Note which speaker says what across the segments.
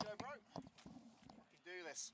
Speaker 1: Let's go, bro. We can do this.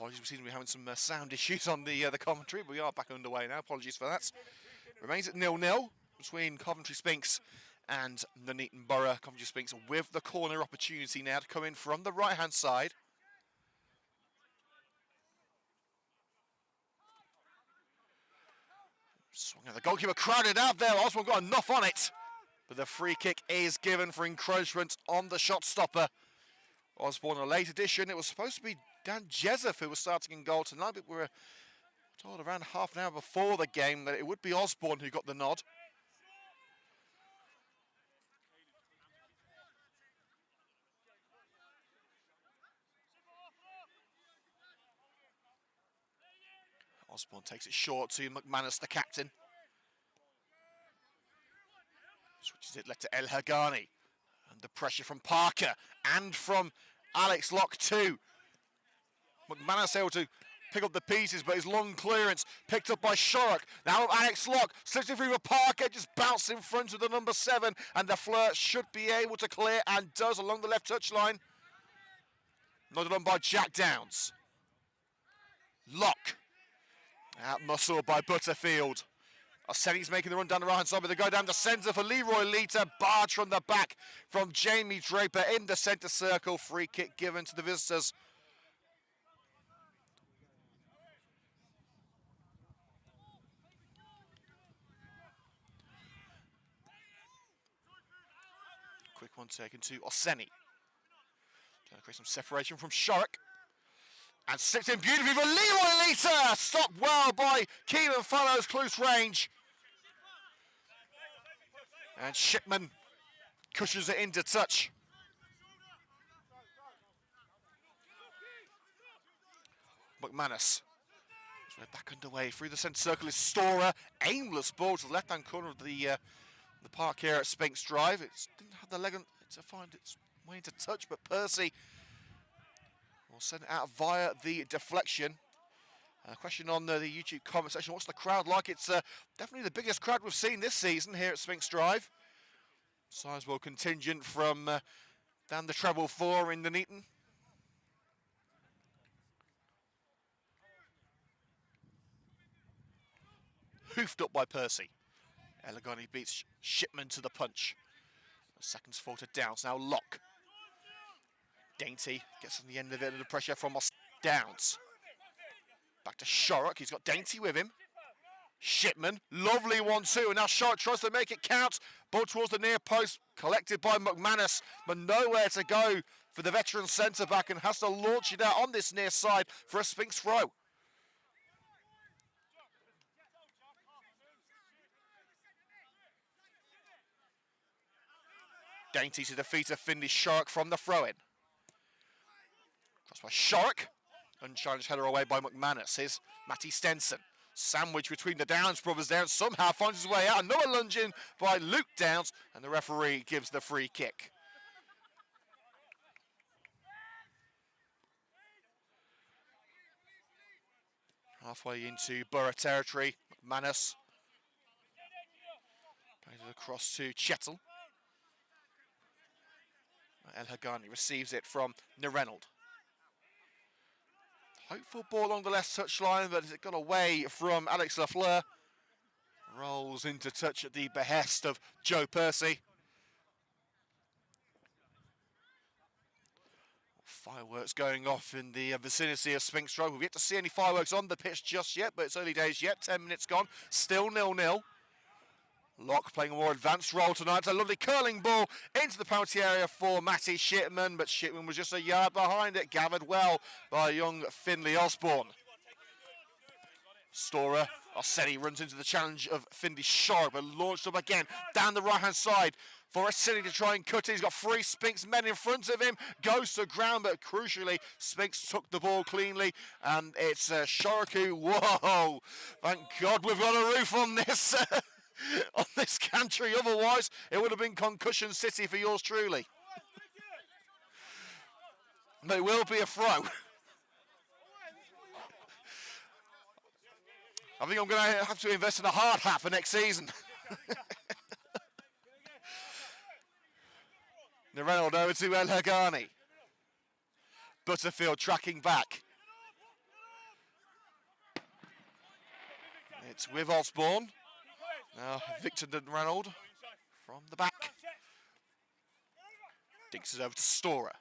Speaker 1: Apologies, we seem to be having some sound issues on the commentary, but we are back underway now. Apologies for that. Remains at 0-0 between Coventry Sphinx and Nuneaton Borough. Coventry Sphinx with the corner opportunity now to come in from the right-hand side. Swung at the goalkeeper, crowded out there. Osborne got enough on it, but the free kick is given for encroachment on the shot stopper. Osborne, a late addition. It was supposed to be Dan Jezef who was starting in goal tonight, but we were told around half an hour before the game that it would be Osborne who got the nod. Osborne takes it short to McManus, the captain. Switches it left to El Hagani. Under pressure from Parker and from Alex Locke too. McManus able to pick up the pieces, but his long clearance picked up by Shorrock. Now Alex Locke slips it through for Parker, just bounced in front of the number 7, and the flirt should be able to clear, and does along the left touchline. Nodded on by Jack Downs. Locke. Out muscled by Butterfield. Arseni's making the run down the right-hand side, but they go down the centre for Leroy Lita. Barge from the back from Jamie Draper in the centre circle. Free kick given to the visitors. Quick one taken to Arseni. Trying to create some separation from Shorrock. And slips in beautifully for Leroy Lita. Stopped well by Keelan Fallows, close range. And Shipman cushions it into touch. McManus. So we're back underway through the centre circle is Storer. Aimless ball to the left-hand corner of the park here at Sphinx Drive. It didn't have the leg on to find its way into touch, but Percy will send it out via the deflection. Question on the YouTube comment section, what's the crowd like? It's definitely the biggest crowd we've seen this season here at Sphinx Drive. Sizable contingent from down the treble 4 in Nuneaton. Hoofed up by Percy. Elegani beats Shipman to the punch. Seconds fall to Downs, now Locke. Dainty gets on the end of it under pressure from Downs. Back to Shorrock, he's got Dainty with him. Shipman, lovely 1-2, and now Shorrock tries to make it count. Ball towards the near post, collected by McManus, but nowhere to go for the veteran centre-back, and has to launch it out on this near side for a Sphinx throw. Dainty to defeat a Finley Shorrock from the throw-in. Crossed by Shorrock. Unchallenged header away by McManus. Here's Matty Stenson. Sandwich between the Downs brothers there, and somehow finds his way out. Another lunge in by Luke Downs, and the referee gives the free kick. Halfway into Borough territory, McManus. Plays it across to Chettle. El Hagani receives it from Nerenold. Hopeful ball along the left touchline, but as it got away from Alex Lafleur, rolls into touch at the behest of Joe Percy. Fireworks going off in the vicinity of Sphinx Drive. We've yet to see any fireworks on the pitch just yet, but it's early days yet. 10 minutes gone, still 0-0. Locke playing a more advanced role tonight. It's a lovely curling ball into the penalty area for Matty Shipman, but Shipman was just a yard behind it, gathered well by young Finley Osborne. Storer, Arseni runs into the challenge of Finley Shorrock, but launched up again down the right-hand side for Arseni to try and cut it. He's got 3 Sphinx men in front of him, goes to ground, but crucially, Sphinx took the ball cleanly, and it's Shorrock who, whoa, thank God we've got a roof on this. On this country, otherwise it would have been concussion city for yours truly. But it will be a throw. I think I'm going to have to invest in a hard hat for next season. Nerenold over to El Hagani. Butterfield tracking back. it with Osborne. Now Victor Reynolds from the back. Dinks it over to Storer.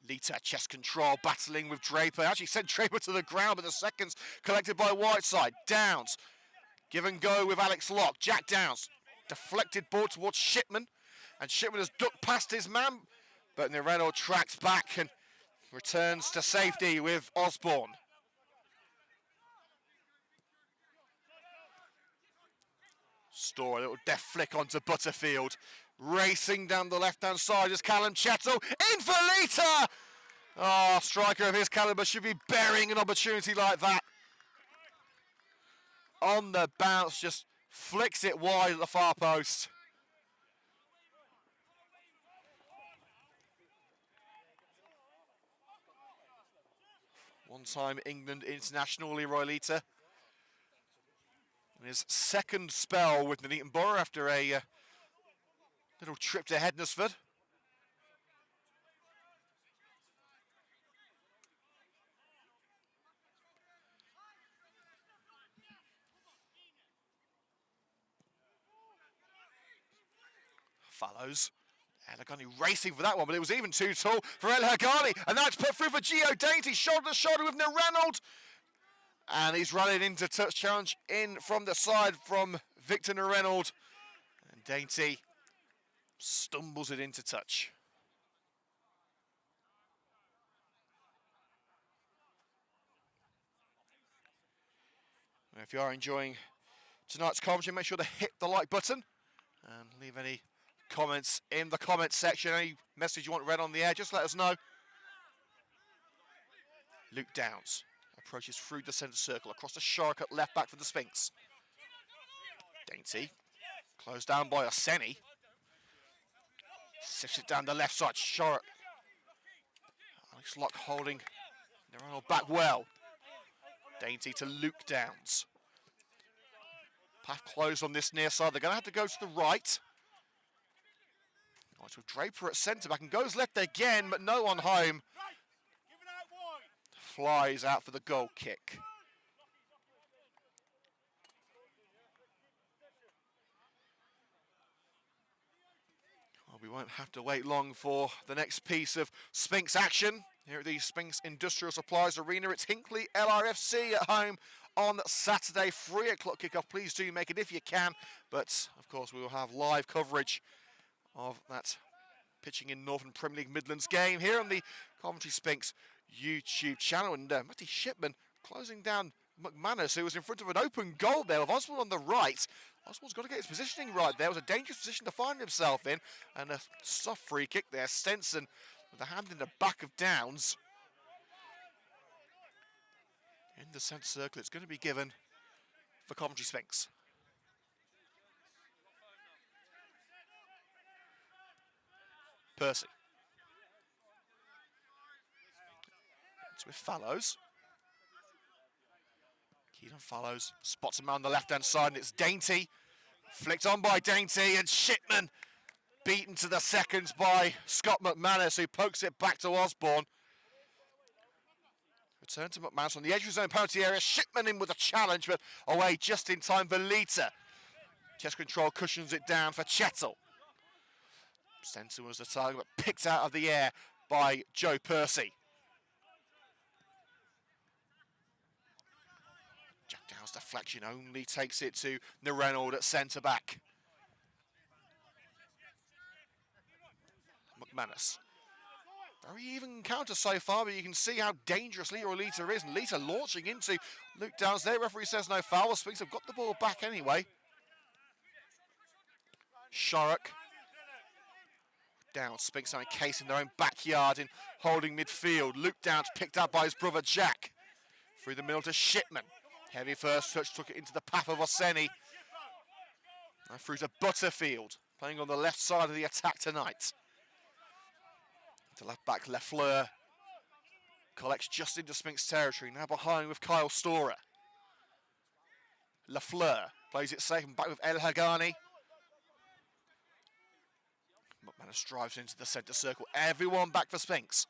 Speaker 1: Lita, chest control, battling with Draper. Actually sent Draper to the ground, but the seconds collected by Whiteside. Downs, give and go with Alex Locke. Jack Downs, deflected ball towards Shipman. And Shipman has ducked past his man, but Reynolds tracks back and returns to safety with Osborne. Storer, a little deft flick onto Butterfield. Racing down the left-hand side is Callum Chettle. In for Lita! Oh, striker of his calibre should be burying an opportunity like that. On the bounce, just flicks it wide at the far post. One-time England international, Leroy Lita. His second spell with Nuneaton Borough after a little trip to Hednesford. Follows. El Hagani racing for that one, but it was even too tall for El Hagani. And that's put through for Gio Dainty, shoulder to shoulder with Reynolds. And he's running into touch challenge in from the side from Victor Reynolds. And Dainty stumbles it into touch. And if you are enjoying tonight's commentary, make sure to hit the like button and leave any comments in the comments section. Any message you want read on the air, just let us know. Luke Downs approaches through the centre circle, across the shark at left back for the Sphinx. Dainty, closed down by Oseni. Sifts it down the left side, Shark. Alex Locke holding Reynolds back well. Dainty to Luke Downs. Path closed on this near side. They're going to have to go to the right. Right with Draper at centre back and goes left again, but no one home. Flies out for the goal kick. Well, we won't have to wait long for the next piece of Sphinx action here at the Sphinx Industrial Supplies Arena. It's Hinckley LRFC at home on Saturday, 3 o'clock kickoff. Please do make it if you can. But, of course, we will have live coverage of that pitching in Northern Premier League Midlands game here on the Coventry Sphinx YouTube channel. And Matty Shipman closing down McManus, who was in front of an open goal there with Osborne on the right. Osborne's got to get his positioning right there. It was a dangerous position to find himself in. And a soft free kick there. Stenson with a hand in the back of Downs. In the centre circle, it's going to be given for Coventry Sphinx. Percy. It's with Fallows. Keelan Fallows spots him on the left-hand side, and it's Dainty. Flicked on by Dainty, and Shipman beaten to the seconds by Scott McManus, who pokes it back to Osborne. Return to McManus on the edge of his own penalty area. Shipman in with a challenge, but away just in time for Lita. Chest control cushions it down for Chettle. Stenson was the target, but picked out of the air by Joe Percy. Jack Dow's deflection only takes it to Reynolds at centre back. McManus. Very even encounter so far, but you can see how dangerous Leroy Lita is. And Lita launching into Luke Downs there. Referee says no foul. Sphinx have got the ball back anyway. Sharrock. Downs, Sphinx are encased in their own backyard in holding midfield. Luke Downs picked up by his brother Jack. Through the middle to Shipman. Heavy first touch, took it into the path of Oseni. Now through to Butterfield, playing on the left side of the attack tonight. To left back, Lafleur collects just into Sphinx territory, now behind with Kyle Storer. Lafleur plays it safe and back with El Hagani. McManus drives into the centre circle. Everyone back for Sphinx.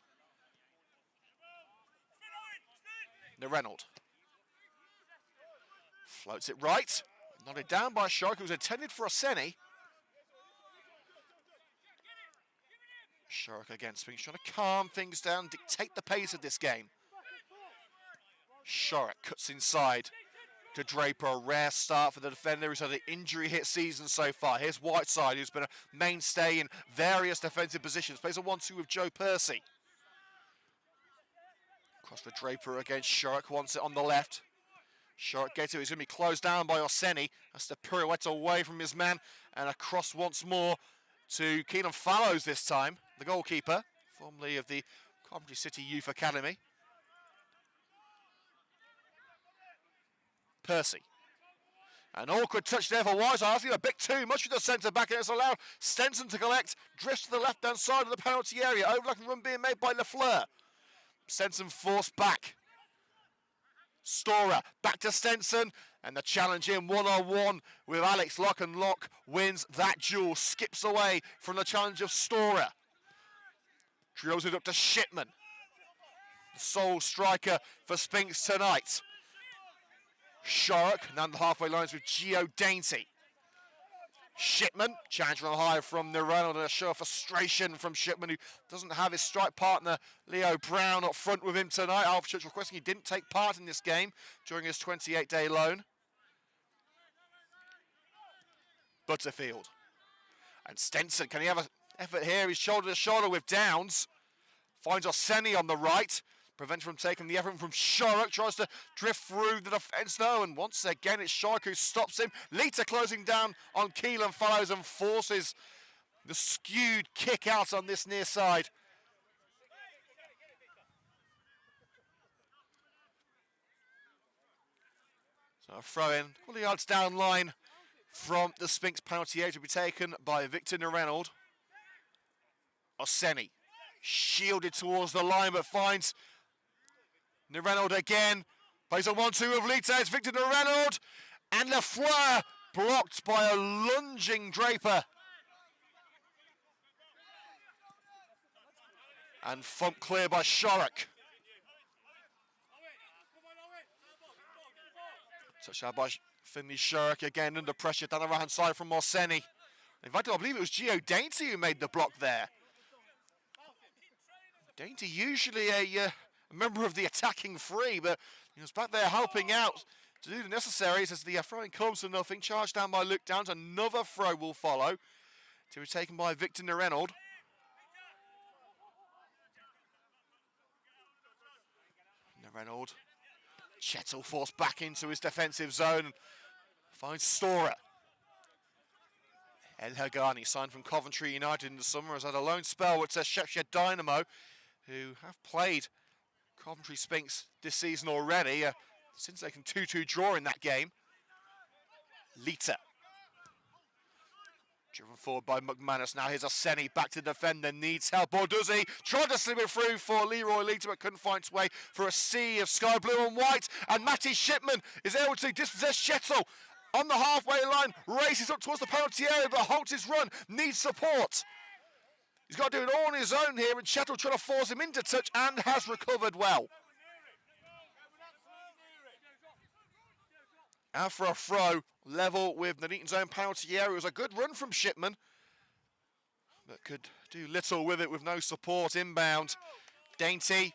Speaker 1: Reynolds. Floats it right. Nodded down by Shark, who was intended for Oseni. Shark again, Sphinx trying to calm things down, dictate the pace of this game. Shark cuts inside to Draper, a rare start for the defender who's had an injury-hit season so far. Here's Whiteside, who's been a mainstay in various defensive positions. Plays a 1-2 with Joe Percy. Across to Draper against Shark, wants it on the left. Shark gets it, he's going to be closed down by Oseni. Has to pirouette away from his man, and across once more to Keenan Fallows this time, the goalkeeper, formerly of the Coventry City Youth Academy. Percy. An awkward touch there for Whiteside, asking a bit too much with the centre-back, and it's allowed Stenson to collect, drifts to the left-hand side of the penalty area, overlapping run being made by Lafleur. Stenson forced back. Storer back to Stenson, and the challenge in one-on-one with Alex Locke, and Locke wins that duel, skips away from the challenge of Storer. Drills it up to Shipman, the sole striker for Sphinx tonight. Shark, down the halfway lines with Gio Dainty. Shipman, challenge on high from Nuneaton, and a show of frustration from Shipman, who doesn't have his strike partner Leo Brown up front with him tonight. Alpha Church requesting he didn't take part in this game during his 28-day loan. Butterfield. And Stenson, can he have an effort here? He's shoulder to shoulder with Downs. Finds Oseni on the right. Prevents from taking the effort from Shark. Tries to drift through the defence though, and once again it's Shark who stops him. Lita closing down on Keelan Fallows and forces the skewed kick out on this near side. So a throw in, couple of yards down line from the Sphinx penalty area to be taken by Victor Nuneaton. Oseni shielded towards the line but finds Nuneaton again, plays a 1-2 with Lita, it's Victor Nuneaton, and Lafleur blocked by a lunging Draper. And thumped clear by Shark. Touched out by Finley Shark, again under pressure down the right hand side from Oseni. In fact, I believe it was Gio Dainty who made the block there. Dainty usually a member of the attacking three, but he was back there helping out to do the necessaries as the throwing comes to nothing. Charged down by Luke Downs. Another throw will follow to be taken by Victor Nuneaton. Nuneaton. Chettle forced back into his defensive zone. Finds Storer. El Hagani, signed from Coventry United in the summer, has had a loan spell with Sheffield Dynamo, who have played Coventry Sphinx this season already, since they can 2-2 draw in that game. Lita. Driven forward by McManus. Now here's Oseni back to defender, needs help, or does he? Tried to slip it through for Leroy Lita, but couldn't find its way for a sea of sky blue and white. And Matty Shipman is able to dispossess Chettle on the halfway line, races up towards the penalty area, but halts his run, needs support. He's got to do it all on his own here, and Chettle trying to force him into touch and has recovered well. And for a throw, level with Nuneaton's own penalty area. It was a good run from Shipman, but could do little with it with no support inbound. Dainty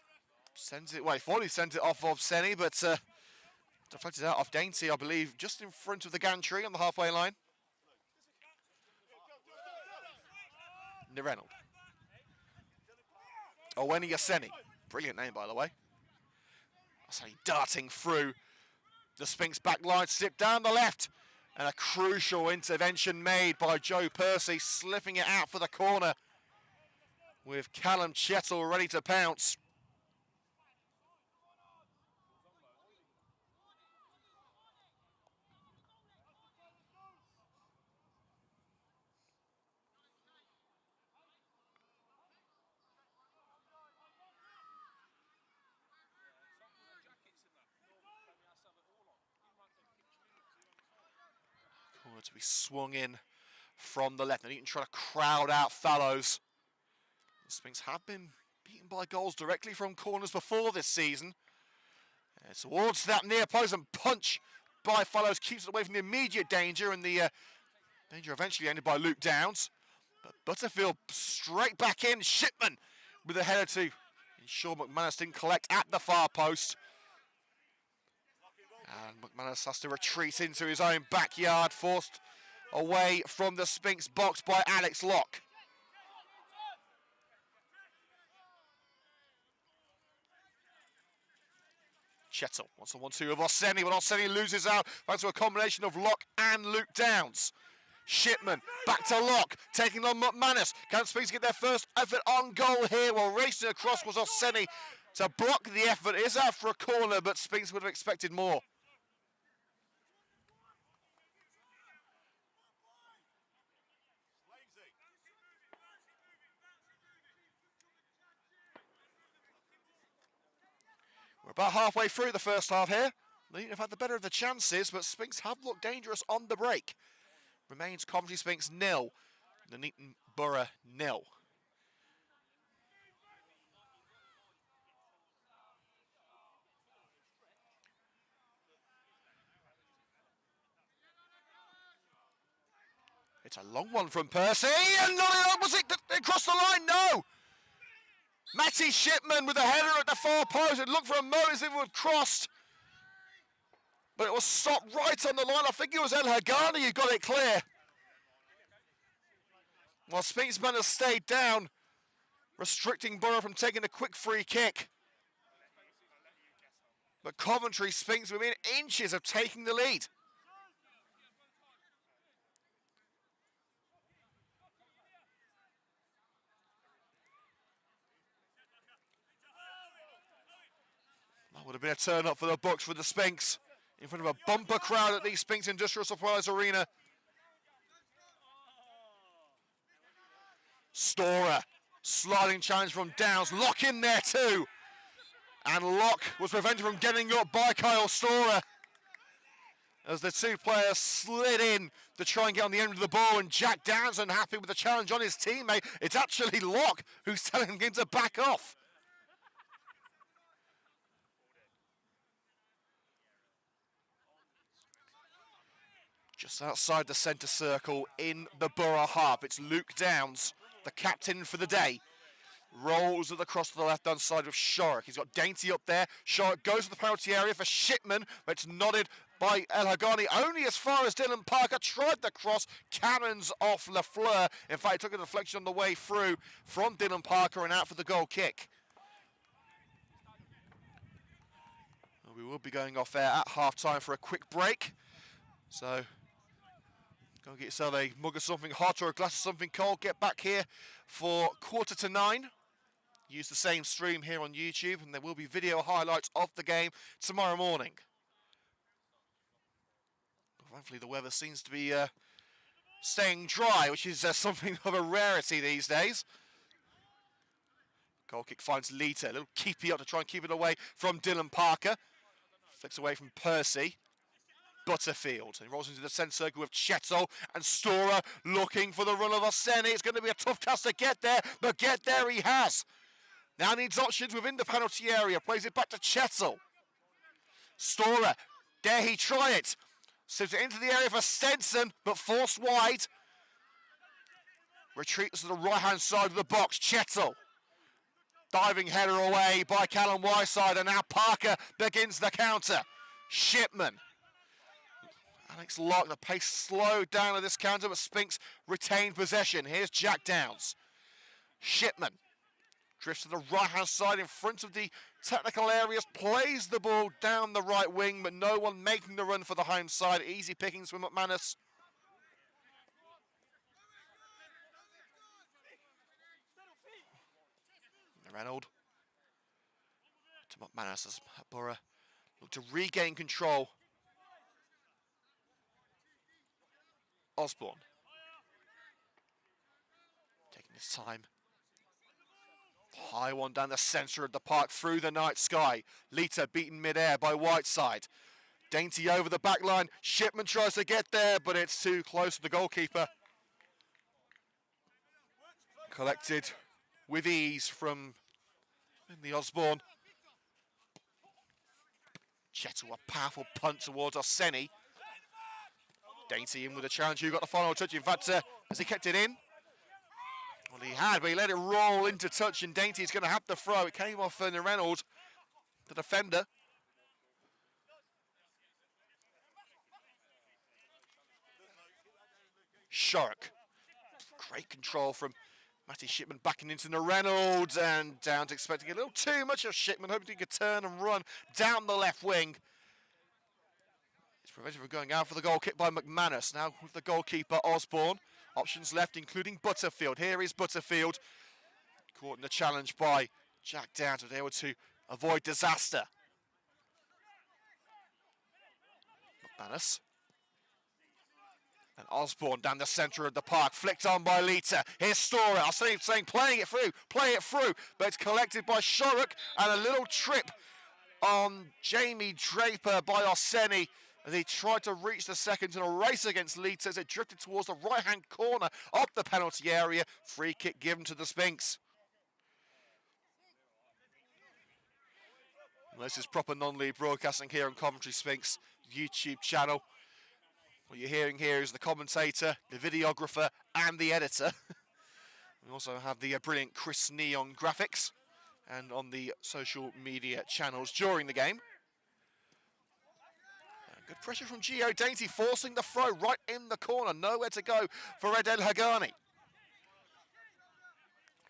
Speaker 1: sends it, well, he thought he sent it off of Oseni, but deflected out off Dainty, I believe, just in front of the gantry on the halfway line. Nuneaton. Oweni Oseni, brilliant name by the way. Oseni darting through the Sphinx back line, slip down the left, and a crucial intervention made by Joe Percy, slipping it out for the corner with Callum Chettle ready to pounce. To be swung in from the left. Nuneaton trying to crowd out Fallows. The Sphinx have been beaten by goals directly from corners before this season. Towards that near post and punch by Fellows, keeps it away from the immediate danger, and the danger eventually ended by Luke Downs. But Butterfield straight back in. Shipman with a header to ensure McManus didn't collect at the far post. And McManus has to retreat into his own backyard, forced away from the Sphinx box by Alex Locke. Chettle wants a 1-2 with Orseni, but Orseni loses out thanks to a combination of Locke and Luke Downs. Shipman back to Locke, taking on McManus. Can Sphinx get their first effort on goal here? Well, racing across was Orseni to block the effort. It is out for a corner, but Sphinx would have expected more. We're about halfway through the first half here. Nuneaton have had the better of the chances, but Sphinx have looked dangerous on the break. Remains Coventry Sphinx 0, Nuneaton Borough 0. It's a long one from Percy, and was it across the line? No! Matty Shipman with a header at the far post. It looked for a moment as if it would crossed, but it was stopped right on the line. I think it was El Hagani who got it clear. While Sphinx men has stayed down, restricting Borough from taking a quick free kick. But Coventry Sphinx within inches of taking the lead. That would have been a turn up for the Bucks for the Sphinx in front of a bumper crowd at the Sphinx Industrial Supplies Arena. Storer, sliding challenge from Downs, Locke in there too. And Locke was prevented from getting up by Kyle Storer as the two players slid in to try and get on the end of the ball, and Jack Downs unhappy with the challenge on his teammate. It's actually Locke who's telling him to back off. Just outside the centre circle in the Borough half, it's Luke Downs, the captain for the day. Rolls it across to the left-hand side of Shorrock. He's got Dainty up there. Shorrock goes to the penalty area for Shipman, but it's nodded by El Hagani only as far as Dylan Parker. Tried the cross, cannons off Lafleur. In fact, he took a deflection on the way through from Dylan Parker and out for the goal kick. We will be going off air at half-time for a quick break. So go and get yourself a mug of something hot or a glass of something cold. Get back here for 8:45. Use the same stream here on YouTube, and there will be video highlights of the game tomorrow morning. Thankfully, the weather seems to be staying dry, which is something of a rarity these days. Goal kick finds Lita, a little keepy up to try and keep it away from Dylan Parker. Flicks away from Percy. Butterfield. He rolls into the centre circle with Chettle and Storer looking for the run of Orseni. It's going to be a tough task to get there, but get there he has. Now needs options within the penalty area. Plays it back to Chettle. Storer, dare he try it? Slips it into the area for Stenson, but forced wide. Retreats to the right-hand side of the box. Chettle. Diving header away by Callum Wyside, and now Parker begins the counter. Shipman. Alex Locke, the pace slowed down at this counter, but Sphinx retained possession. Here's Jack Downs. Shipman drifts to the right-hand side in front of the technical areas, plays the ball down the right wing, but no one making the run for the home side. Easy pickings from McManus. Reynolds to McManus as Borough look to regain control. Osborne taking his time. High one down the centre of the park through the night sky. Lita beaten mid-air by Whiteside. Dainty over the back line. Shipman tries to get there, but it's too close to the goalkeeper. Collected with ease from the Osborne. Shettle, a powerful punt towards Orseni. Dainty in with a challenge. Who got the final touch? In fact, has he kept it in? Well, he had, but he let it roll into touch, and Dainty's going to have the throw. It came off Reynolds, the defender. Shorrock. Great control from Matty Shipman backing into the Reynolds, and Downs expecting a little too much of Shipman, hoping he could turn and run down the left wing. It's prevented from going out for the goal kick by McManus. Now with the goalkeeper Osborne. Options left, including Butterfield. Here is Butterfield. Caught in the challenge by Jack Downs, was able to avoid disaster. McManus. And Osborne down the centre of the park, flicked on by Lita. Here's Storer. I see him saying, play it through, but it's collected by Shorrock, and a little trip on Jamie Draper by Orseni as he tried to reach the second in a race against Lita as it drifted towards the right-hand corner of the penalty area. Free kick given to the Sphinx. And this is proper non-league broadcasting here on Coventry Sphinx YouTube channel. What you're hearing here is the commentator, the videographer, and the editor. We also have the brilliant Chris Neon graphics, and on the social media channels during the game. And good pressure from Gio Dainty, forcing the throw right in the corner. Nowhere to go for Ed El Hagani.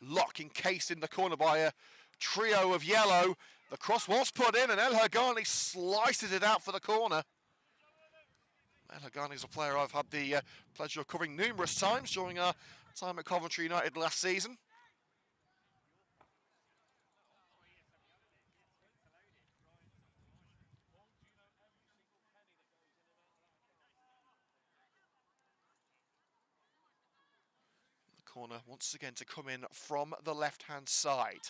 Speaker 1: Lock encased in the corner by a trio of yellow. The cross was put in, and El Hagani slices it out for the corner. El Hagani is a player I've had the pleasure of covering numerous times during our time at Coventry United last season. The corner once again to come in from the left-hand side.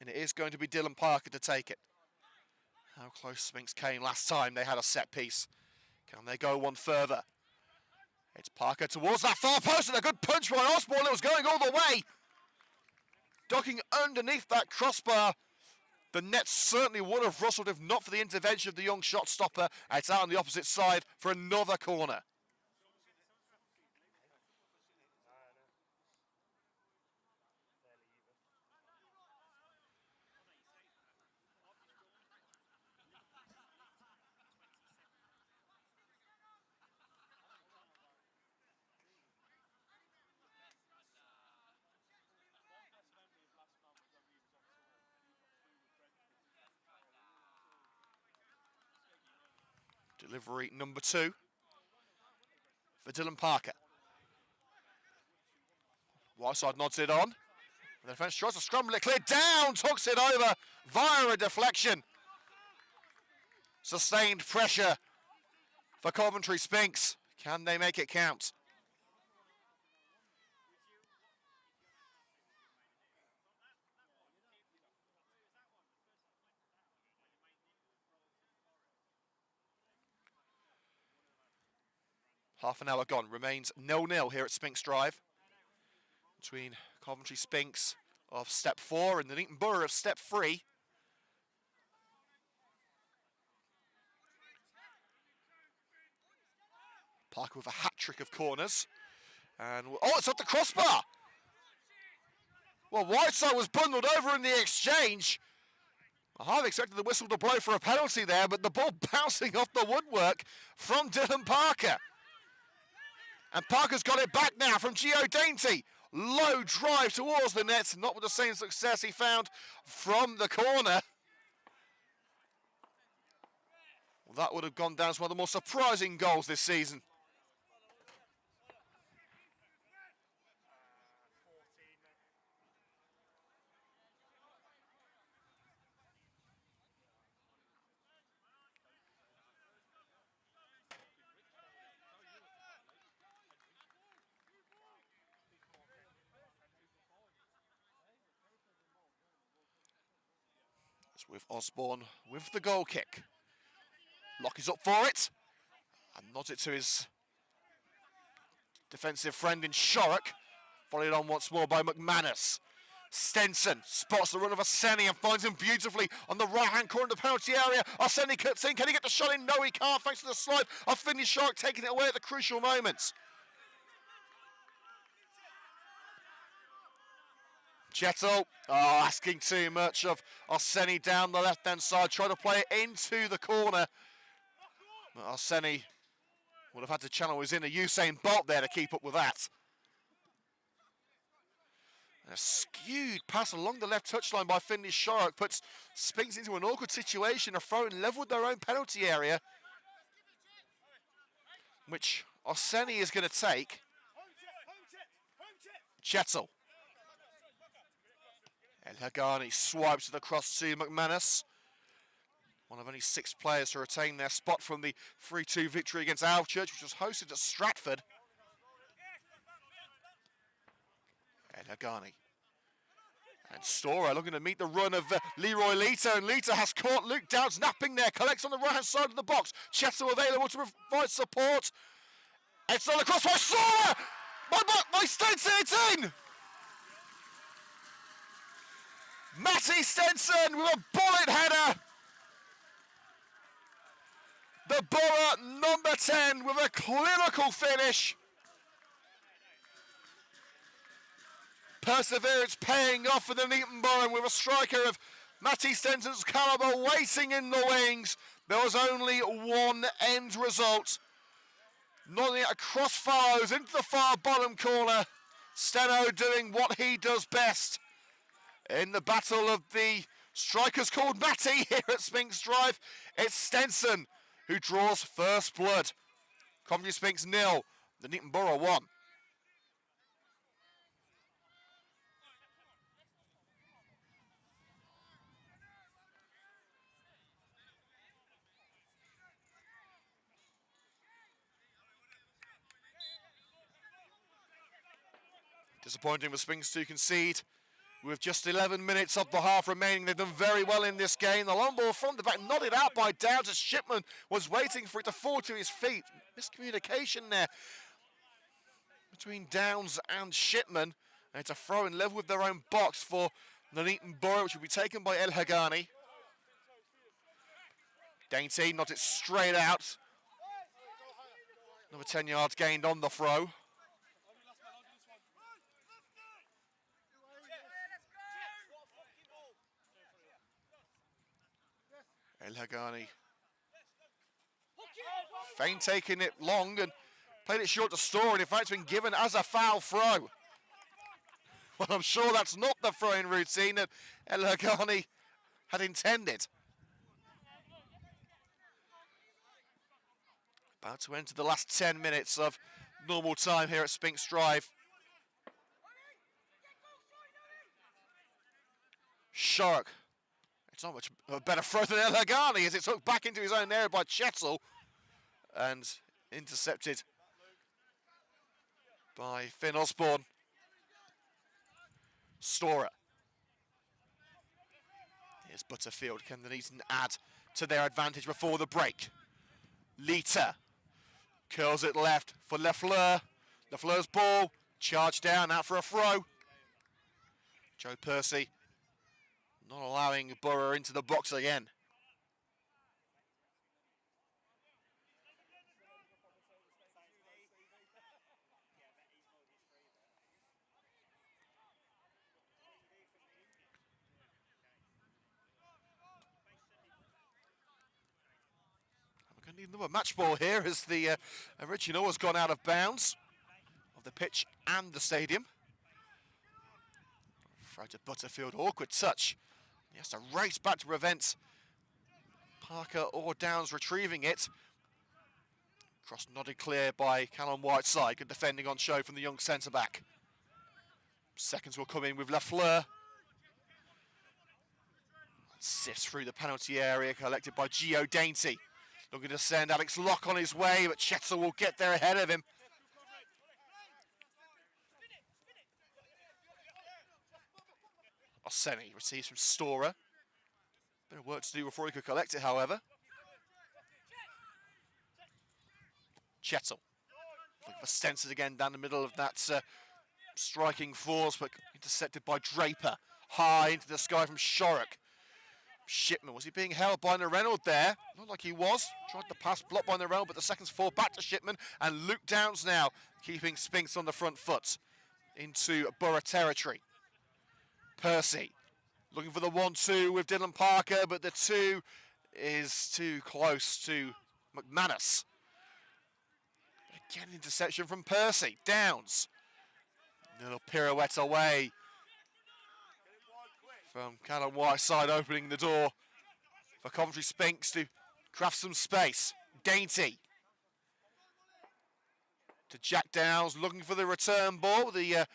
Speaker 1: And it is going to be Dylan Parker to take it. How close Sphinx came last time they had a set piece. Can they go one further? It's Parker towards that far post, and a good punch by Osborne. It was going all the way. Ducking underneath that crossbar. The net certainly would have rustled if not for the intervention of the young shot stopper. And it's out on the opposite side for another corner. Delivery number 2 for Dylan Parker. Whiteside nods it on. The defence tries to scramble it clear. Down, tucks it over via a deflection. Sustained pressure for Coventry Sphinx. Can they make it count? Half an hour gone, remains 0-0 here at Sphinx Drive. Between Coventry Sphinx of step 4 and the Nuneaton Borough of step 3. Parker with a hat-trick of corners. And, oh, it's off the crossbar! Well, Whiteside was bundled over in the exchange. I half expected the whistle to blow for a penalty there, but the ball bouncing off the woodwork from Dylan Parker. And Parker's got it back now from Gio Dainty. Low drive towards the net, not with the same success he found from the corner. Well, that would have gone down as one of the more surprising goals this season. With Osborne with the goal kick. Lock is up for it and nods it to his defensive friend in Shorrock. Followed on once more by McManus. Stenson spots the run of Arseni and finds him beautifully on the right-hand corner of the penalty area. Arseni cuts in. Can he get the shot in? No, he can't, thanks to the slide of Finney Shark taking it away at the crucial moments. Chettle, asking too much of Arseni down the left-hand side, trying to play it into the corner. But Arseni would have had to channel his inner Usain Bolt there to keep up with that. A skewed pass along the left touchline by Finney Shark puts Sphinx into an awkward situation, a throw in level with their own penalty area, which Arseni is going to take. Chettle. El Hagani swipes it across to McManus. One of only 6 players to retain their spot from the 3-2 victory against Alchurch, which was hosted at Stratford. El Hagani. And Storer looking to meet the run of Leroy Lita, and Lita has caught Luke Dowds napping there, collects on the right-hand side of the box. Chettle available to provide support. It's on across by Storer! By Stenson, it's in! Matty Stenson with a bullet header. The Borough number 10 with a clinical finish. Perseverance paying off for the Nuneaton Borough with a striker of Matty Stenson's calibre waiting in the wings. There was only one end result. Nodding it across Farrows into the far bottom corner. Steno doing what he does best. In the battle of the strikers called Matty here at Sphinx Drive, it's Stenson who draws first blood. Coventry Sphinx 0, the Nuneaton Borough 1. Disappointing for Sphinx to concede. With just 11 minutes of the half remaining, they've done very well in this game. The long ball from the back, nodded out by Dowds as Shipman was waiting for it to fall to his feet. Miscommunication there between Downs and Shipman. And it's a throw in level with their own box for Nuneaton Borough, which will be taken by El Hagani. Dainty nods it straight out. Another 10 yards gained on the throw. El Hagani. Fein taking it long and played it short to Storer, and in fact it's been given as a foul throw. Well, I'm sure that's not the throwing routine that El Hagani had intended. About to enter the last 10 minutes of normal time here at Sphinx Drive. Shark. It's not much of a better throw than El Hagani as it's hooked back into his own area by Chettle and intercepted by Finn Osborne. Storer. Here's Butterfield. Can the Nuneaton add to their advantage before the break? Lita curls it left for Lafleur. Lafleur's ball, charged down, out for a throw. Joe Percy not allowing Borough into the box again. We're going to need another match ball here as the original has gone out of bounds of the pitch and the stadium. Throw to Butterfield, awkward touch. He has to race back to prevent Parker or Downs retrieving it. Cross nodded clear by Callum Whiteside. Good defending on show from the young centre-back. Seconds will come in with Lafleur. Sifts through the penalty area, collected by Gio Dainty. Looking to send Alex Locke on his way, but Chettle will get there ahead of him. Arseni receives from Storer. Bit of work to do before he could collect it, however. Chettle. Looking for Stenson again down the middle of that striking force, but intercepted by Draper. High into the sky from Shorrock. Shipman, was he being held by Nuneaton there? Looked like he was. Tried the pass, blocked by Nuneaton, but the seconds fall back to Shipman. And Luke Downs now keeping Sphinx on the front foot into Borough territory. Percy looking for the 1-2 with Dylan Parker, but the 2 is too close to McManus. Again, interception from Percy. Downs. Little pirouette away from Callum Whiteside, opening the door for Coventry Sphinx to craft some space. Dainty to Jack Downs, looking for the return ball. The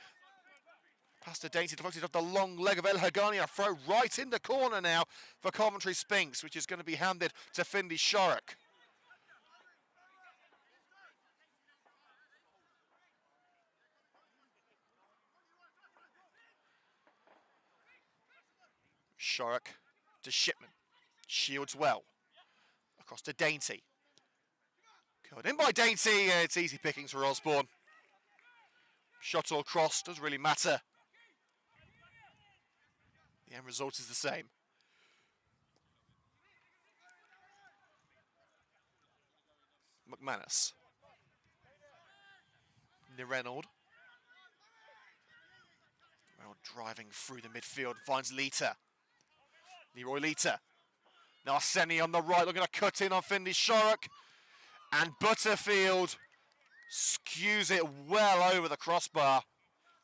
Speaker 1: pass to Dainty, deflected off the long leg of El Hagani. A throw right in the corner now for Coventry Sphinx, which is going to be handed to Finley Shorrock. Shorrock to Shipman. Shields well. Across to Dainty. Caught in by Dainty. It's easy pickings for Osborne. Shot or cross, doesn't really matter. The end result is the same. McManus. Nuneaton. Driving through the midfield, finds Lita. Leroy Lita. Now Arseni on the right, looking to cut in on Finley Shorrock. And Butterfield skews it well over the crossbar.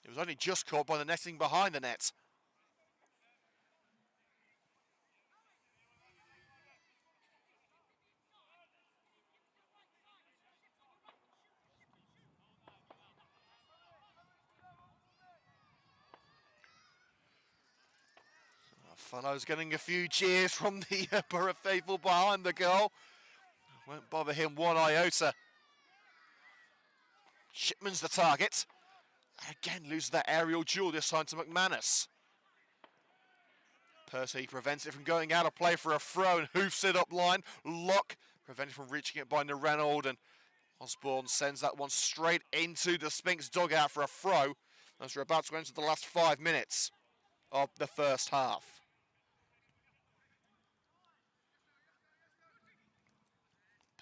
Speaker 1: It was only just caught by the netting behind the net. Fallow's getting a few cheers from the Borough faithful behind the goal. Won't bother him one iota. Shipman's the target. Again, loses that aerial duel, this time to McManus. Percy prevents it from going out of play for a throw and hoofs it up line. Lock prevented from reaching it by Nuneaton, and Osborne sends that one straight into the Sphinx dugout for a throw as we're about to enter the last 5 minutes of the first half.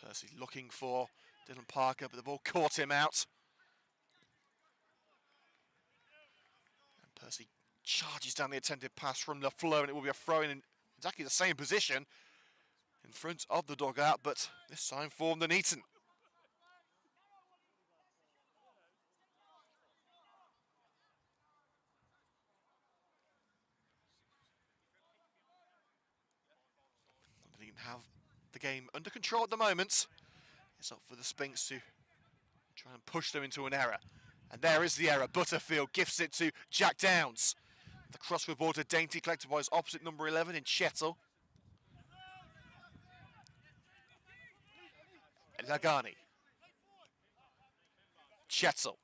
Speaker 1: Percy looking for Dylan Parker, but the ball caught him out. And Percy charges down the attempted pass from the flow, and it will be a throw in exactly the same position in front of the dugout, but this time for Nuneaton. Nuneaton have the game under control at the moment. It's up for the Sphinx to try and push them into an error. And there is the error. Butterfield gifts it to Jack Downs. The cross with ball to Dainty, collected by his opposite number 11 in Chettle. Lagani. Chettle.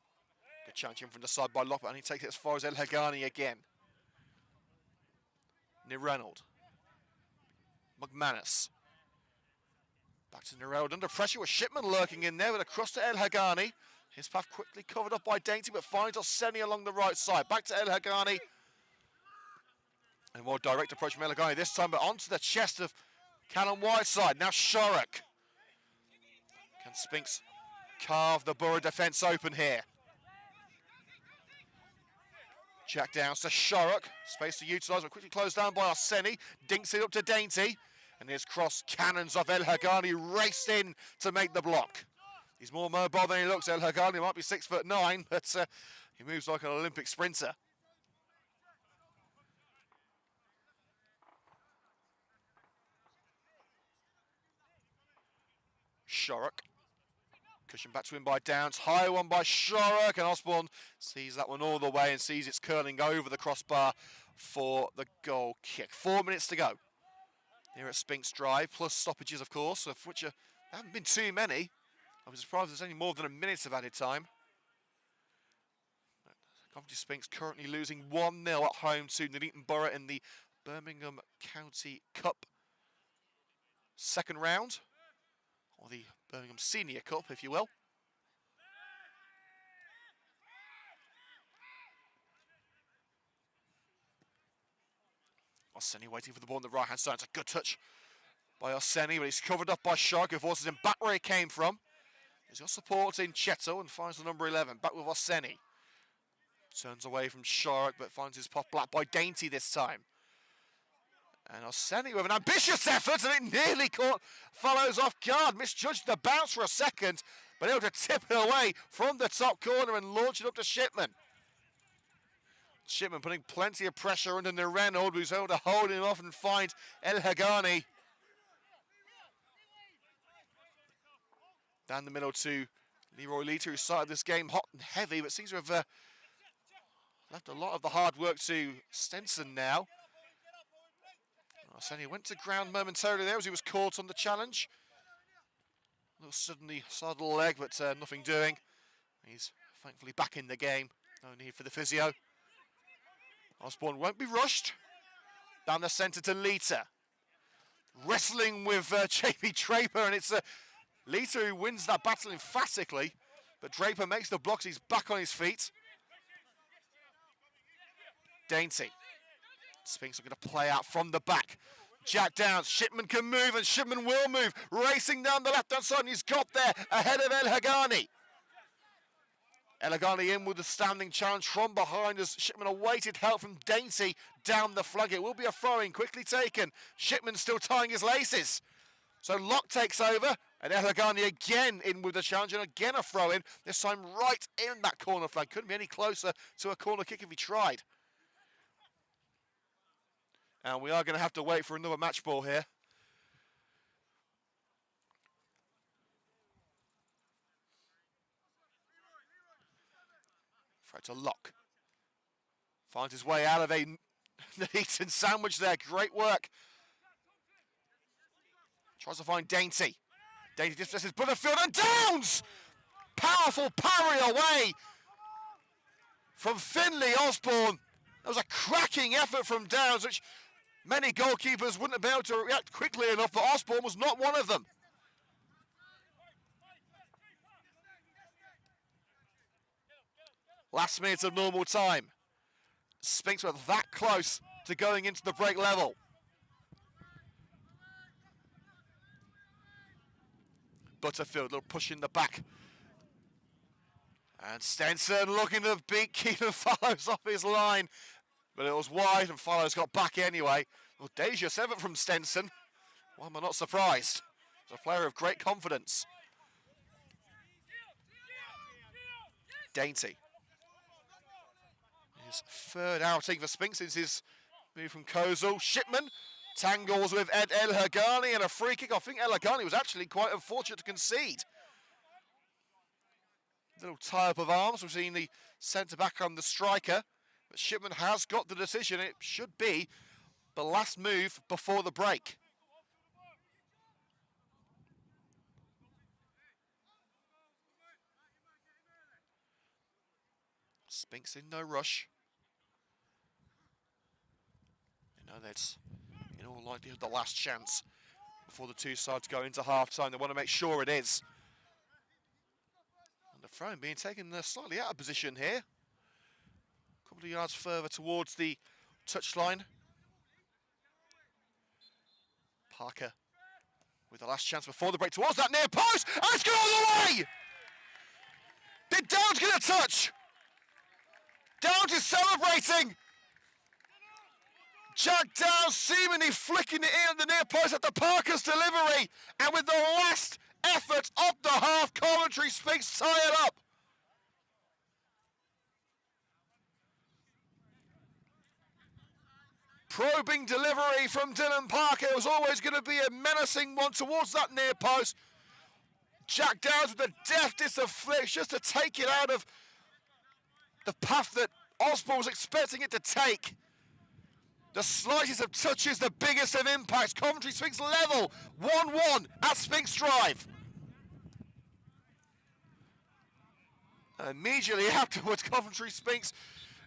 Speaker 1: Good challenge in from the side by Lockwood, and he takes it as far as El Hagani again. Nuneaton. McManus. Back to Nuneaton, under pressure with Shipman lurking in there with a cross to El Hagani. His path quickly covered up by Dainty, but finds Arseni along the right side. Back to El Hagani. And a more direct approach from El Hagani this time, but onto the chest of Callum Whiteside. Now Shorrock. Can Sphinx carve the Borough defence open here? Jack Downs to Shorrock. Space to utilise, but quickly closed down by Arseni. Dinks it up to Dainty. And his cross cannons off El Hagani, raced in to make the block. He's more mobile than he looks. El Hagani might be 6'9", but he moves like an Olympic sprinter. Shorrock. Cushion back to him by Downs. High one by Shorrock, and Osborne sees that one all the way and sees it's curling over the crossbar for the goal kick. 4 minutes to go here at Sphinx Drive, plus stoppages, of course, of which there haven't been too many. I was surprised there's only more than a minute of added time. Coventry Sphinx currently losing 1-0 at home to Nuneaton Borough in the Birmingham County Cup second round, or the Birmingham Senior Cup, if you will. Arseni waiting for the ball on the right-hand side. It's a good touch by Arseni, but he's covered up by Shark, who forces him back where he came from. He's got support in Cheto and finds the number 11. Back with Arseni. Turns away from Shark, but finds his pop black by Dainty this time. And Arseni with an ambitious effort, and it nearly caught Fallows off guard. Misjudged the bounce for a second, but able to tip it away from the top corner and launch it up to Shipman. Shipman putting plenty of pressure under Reynolds, who's able to hold him off and find El Hagani. Down the middle to Leroy Leiter, who started this game hot and heavy, but seems to have left a lot of the hard work to Stenson now. Arseni went to ground momentarily there as he was caught on the challenge. A little suddenly saddle leg, but nothing doing. He's thankfully back in the game. No need for the physio. Osborne won't be rushed. Down the centre to Leiter. Wrestling with JP Draper, and it's Leiter who wins that battle emphatically, but Draper makes the blocks. He's back on his feet. Dainty. Sphinx are going to play out from the back. Jack Downs, Shipman can move, and Shipman will move. Racing down the left-hand side, and he's got there ahead of El Hagani. El Hagani in with the standing challenge from behind as Shipman awaited help from Dainty down the flank. It will be a throw-in, quickly taken. Shipman still tying his laces. So Locke takes over, and El Hagani again in with the challenge, and again a throw-in, this time right in that corner flag. Couldn't be any closer to a corner kick if he tried. And we are going to have to wait for another match ball here. Throw to Locke. Finds his way out of a Nuneaton sandwich there. Great work. Tries to find Dainty. Dainty dismisses Butterfield, and Downs! Powerful parry away from Finley Osborne. That was a cracking effort from Downs, which many goalkeepers wouldn't have been able to react quickly enough, but Osborne was not one of them. Last minute of normal time. Sphinx were that close to going into the break level. Butterfield, a little push in the back. And Stenson looking to beat Keelan Fallows off his line. But it was wide, and Fallows got back anyway. Well, dangerous effort from Stenson. Why am I not surprised? He's a player of great confidence. Dainty. His third outing for Sphinx since his move from Kozel. Shipman tangles with Ed El Hagani, and a free kick. I think El Hagani was actually quite unfortunate to concede. Little tie-up of arms between the centre-back and the striker. But Shipman has got the decision. It should be the last move before the break. Sphinx in no rush. You know, that's in all likelihood the last chance before the two sides go into half-time. They want to make sure it is. And the throw being taken slightly out of position here. A couple of yards further towards the touchline. Parker with the last chance before the break towards that near post, and it's gone all the way! Did Downs get a touch? Downs is celebrating! Jack Downs seemingly flicking it in at the near post after Parker's delivery, and with the last effort of the half, Coventry Sphinx tie it up. Probing delivery from Dylan Parker. It was always going to be a menacing one towards that near post. Jack Downs with the deftest of flicks just to take it out of the path that Osborne was expecting it to take. The slightest of touches, the biggest of impacts. Coventry Sphinx level, 1-1 at Sphinx Drive. And immediately afterwards, Coventry Sphinx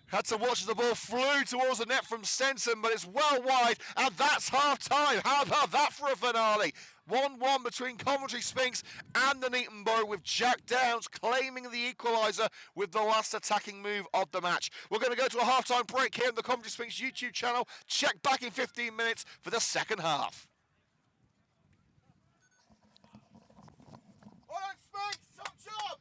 Speaker 1: Had to watch as the ball flew towards the net from Stenson, but it's well wide, and that's half-time. How about that for a finale? 1-1 between Coventry Sphinx and the Nuneaton Borough, with Jack Downs claiming the equaliser with the last attacking move of the match. We're going to go to a half-time break here on the Coventry Sphinx YouTube channel. Check back in 15 minutes for the second half. All right, Sphinx, top job!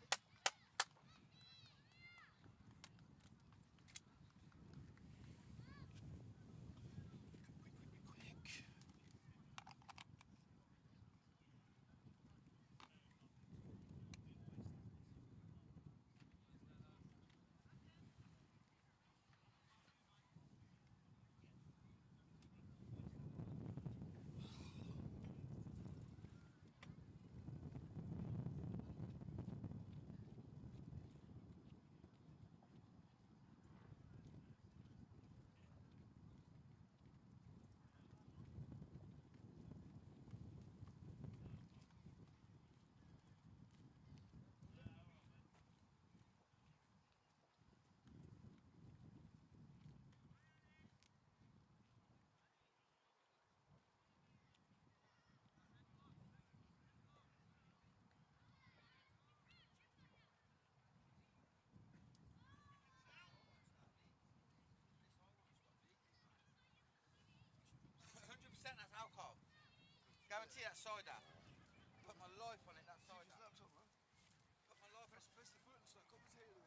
Speaker 2: That's alcohol. Guarantee that cider. Put my life on it, that cider. Put my life on it. Press the button so I can't tell you.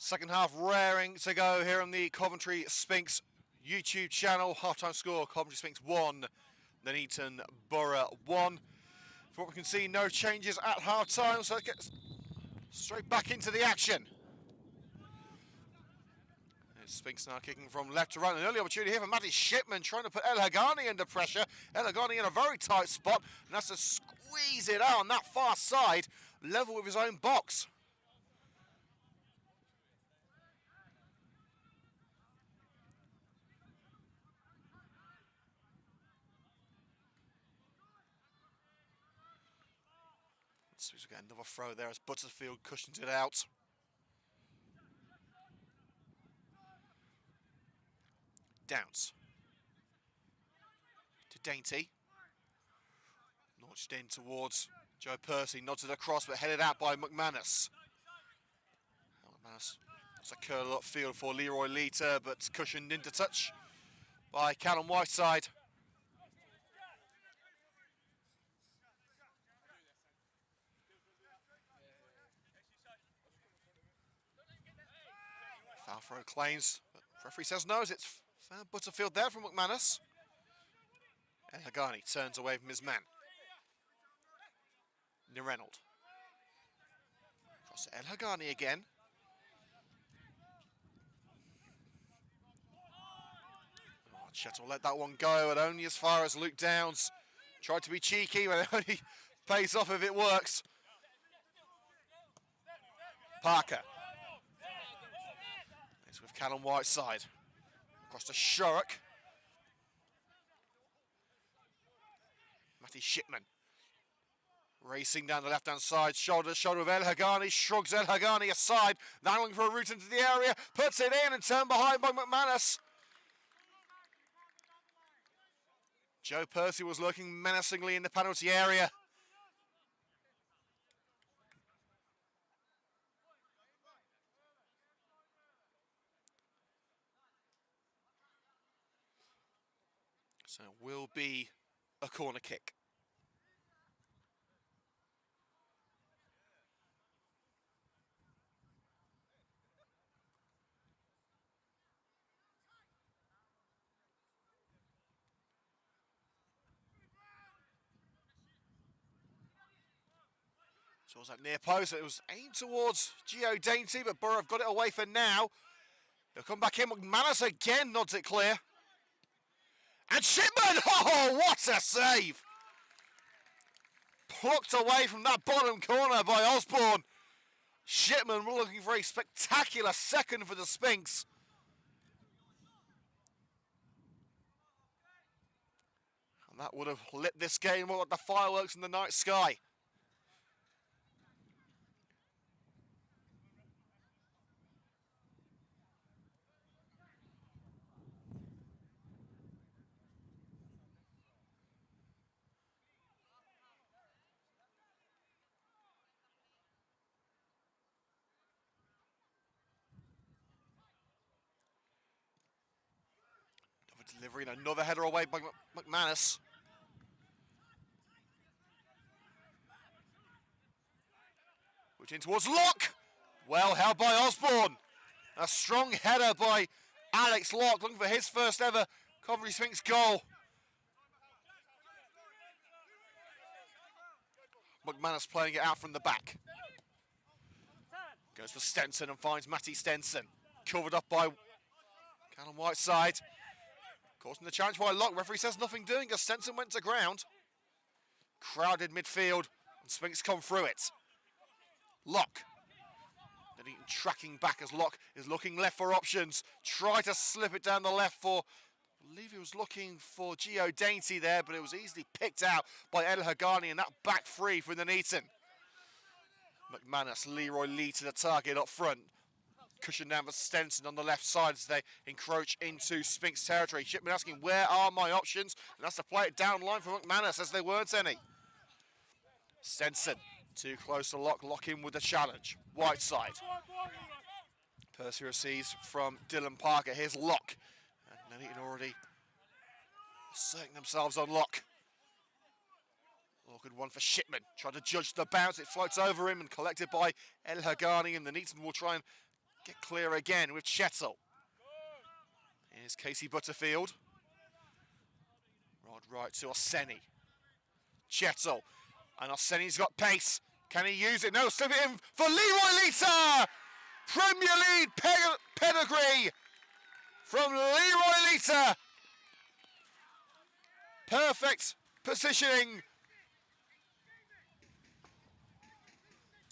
Speaker 1: Second half raring to go here on the Coventry Sphinx YouTube channel. Half-time score, Coventry Sphinx 1, Nuneaton Borough 1. For what we can see, no changes at half-time, so it gets straight back into the action. There's Sphinx now kicking from left to right. An early opportunity here for Matty Shipman, trying to put El Hagani under pressure. El Hagani in a very tight spot, and has to squeeze it out on that far side, level with his own box. So we get another throw there as Butterfield cushions it out. Downs to Dainty. Launched in towards Joe Percy, nods it across, but headed out by McManus. McManus that's a curl up field for Leroy Leiter, but cushioned into touch by Callum Whiteside. Foul throw claims, but referee says no, as it's Butterfield there from McManus. And Hagani turns away from his man. Reynolds. Across to El Hagani again. Oh, Chettle let that one go, and only as far as Luke Downs. Tried to be cheeky, but it only pays off if it works. Parker. It's with Callum Whiteside. Across to Shurrock. Matty Shipman. Racing down the left-hand side, shoulder to shoulder with El Hagani, shrugs El Hagani aside, now looking for a route into the area, puts it in and turned behind by McManus. Joe Percy was looking menacingly in the penalty area. So it will be a corner kick. Towards that near post, it was aimed towards Gio Dainty, but Borough have got it away for now. He'll come back in, McManus again nods it clear. And Shipman, oh, what a save! Plucked away from that bottom corner by Osborne. Shipman looking for a spectacular second for the Sphinx. And that would have lit this game up like the fireworks in the night sky. Delivery and another header away by McManus. Which in towards Locke. Well held by Osborne. A strong header by Alex Locke, looking for his first ever Coventry Sphinx goal. McManus playing it out from the back. Goes for Stenson and finds Matty Stenson. Covered up by Callum Whiteside. Caught in the challenge by Locke. Referee says nothing doing as Stenson went to ground. Crowded midfield and Sphinx come through it. Locke. Nuneaton tracking back as Locke is looking left for options. Try to slip it down the left for, I believe he was looking for Gio Dainty there, but it was easily picked out by El Hagani, and that back free for Nuneaton. McManus, Leroy Lee to the target up front. Cushion down for Stenson on the left side as they encroach into Sphinx territory. Shipman asking, where are my options? And that's to play it down line for McManus, as there weren't any. Stenson, too close to Locke. Locke in with the challenge. Whiteside. Percy receives from Dylan Parker. Here's Locke. And Nuneaton already asserting themselves on Locke. Awkward one for Shipman. Tried to judge the bounce. It floats over him and collected by El Hagani. And Nuneaton will try and get clear again with Chettle. Here's Casey Butterfield. Rod right to Orseni. Chettle. And Orseni's got pace. Can he use it? No, slip it in for Leroy Lita! Premier League pedigree from Leroy Lita. Perfect positioning.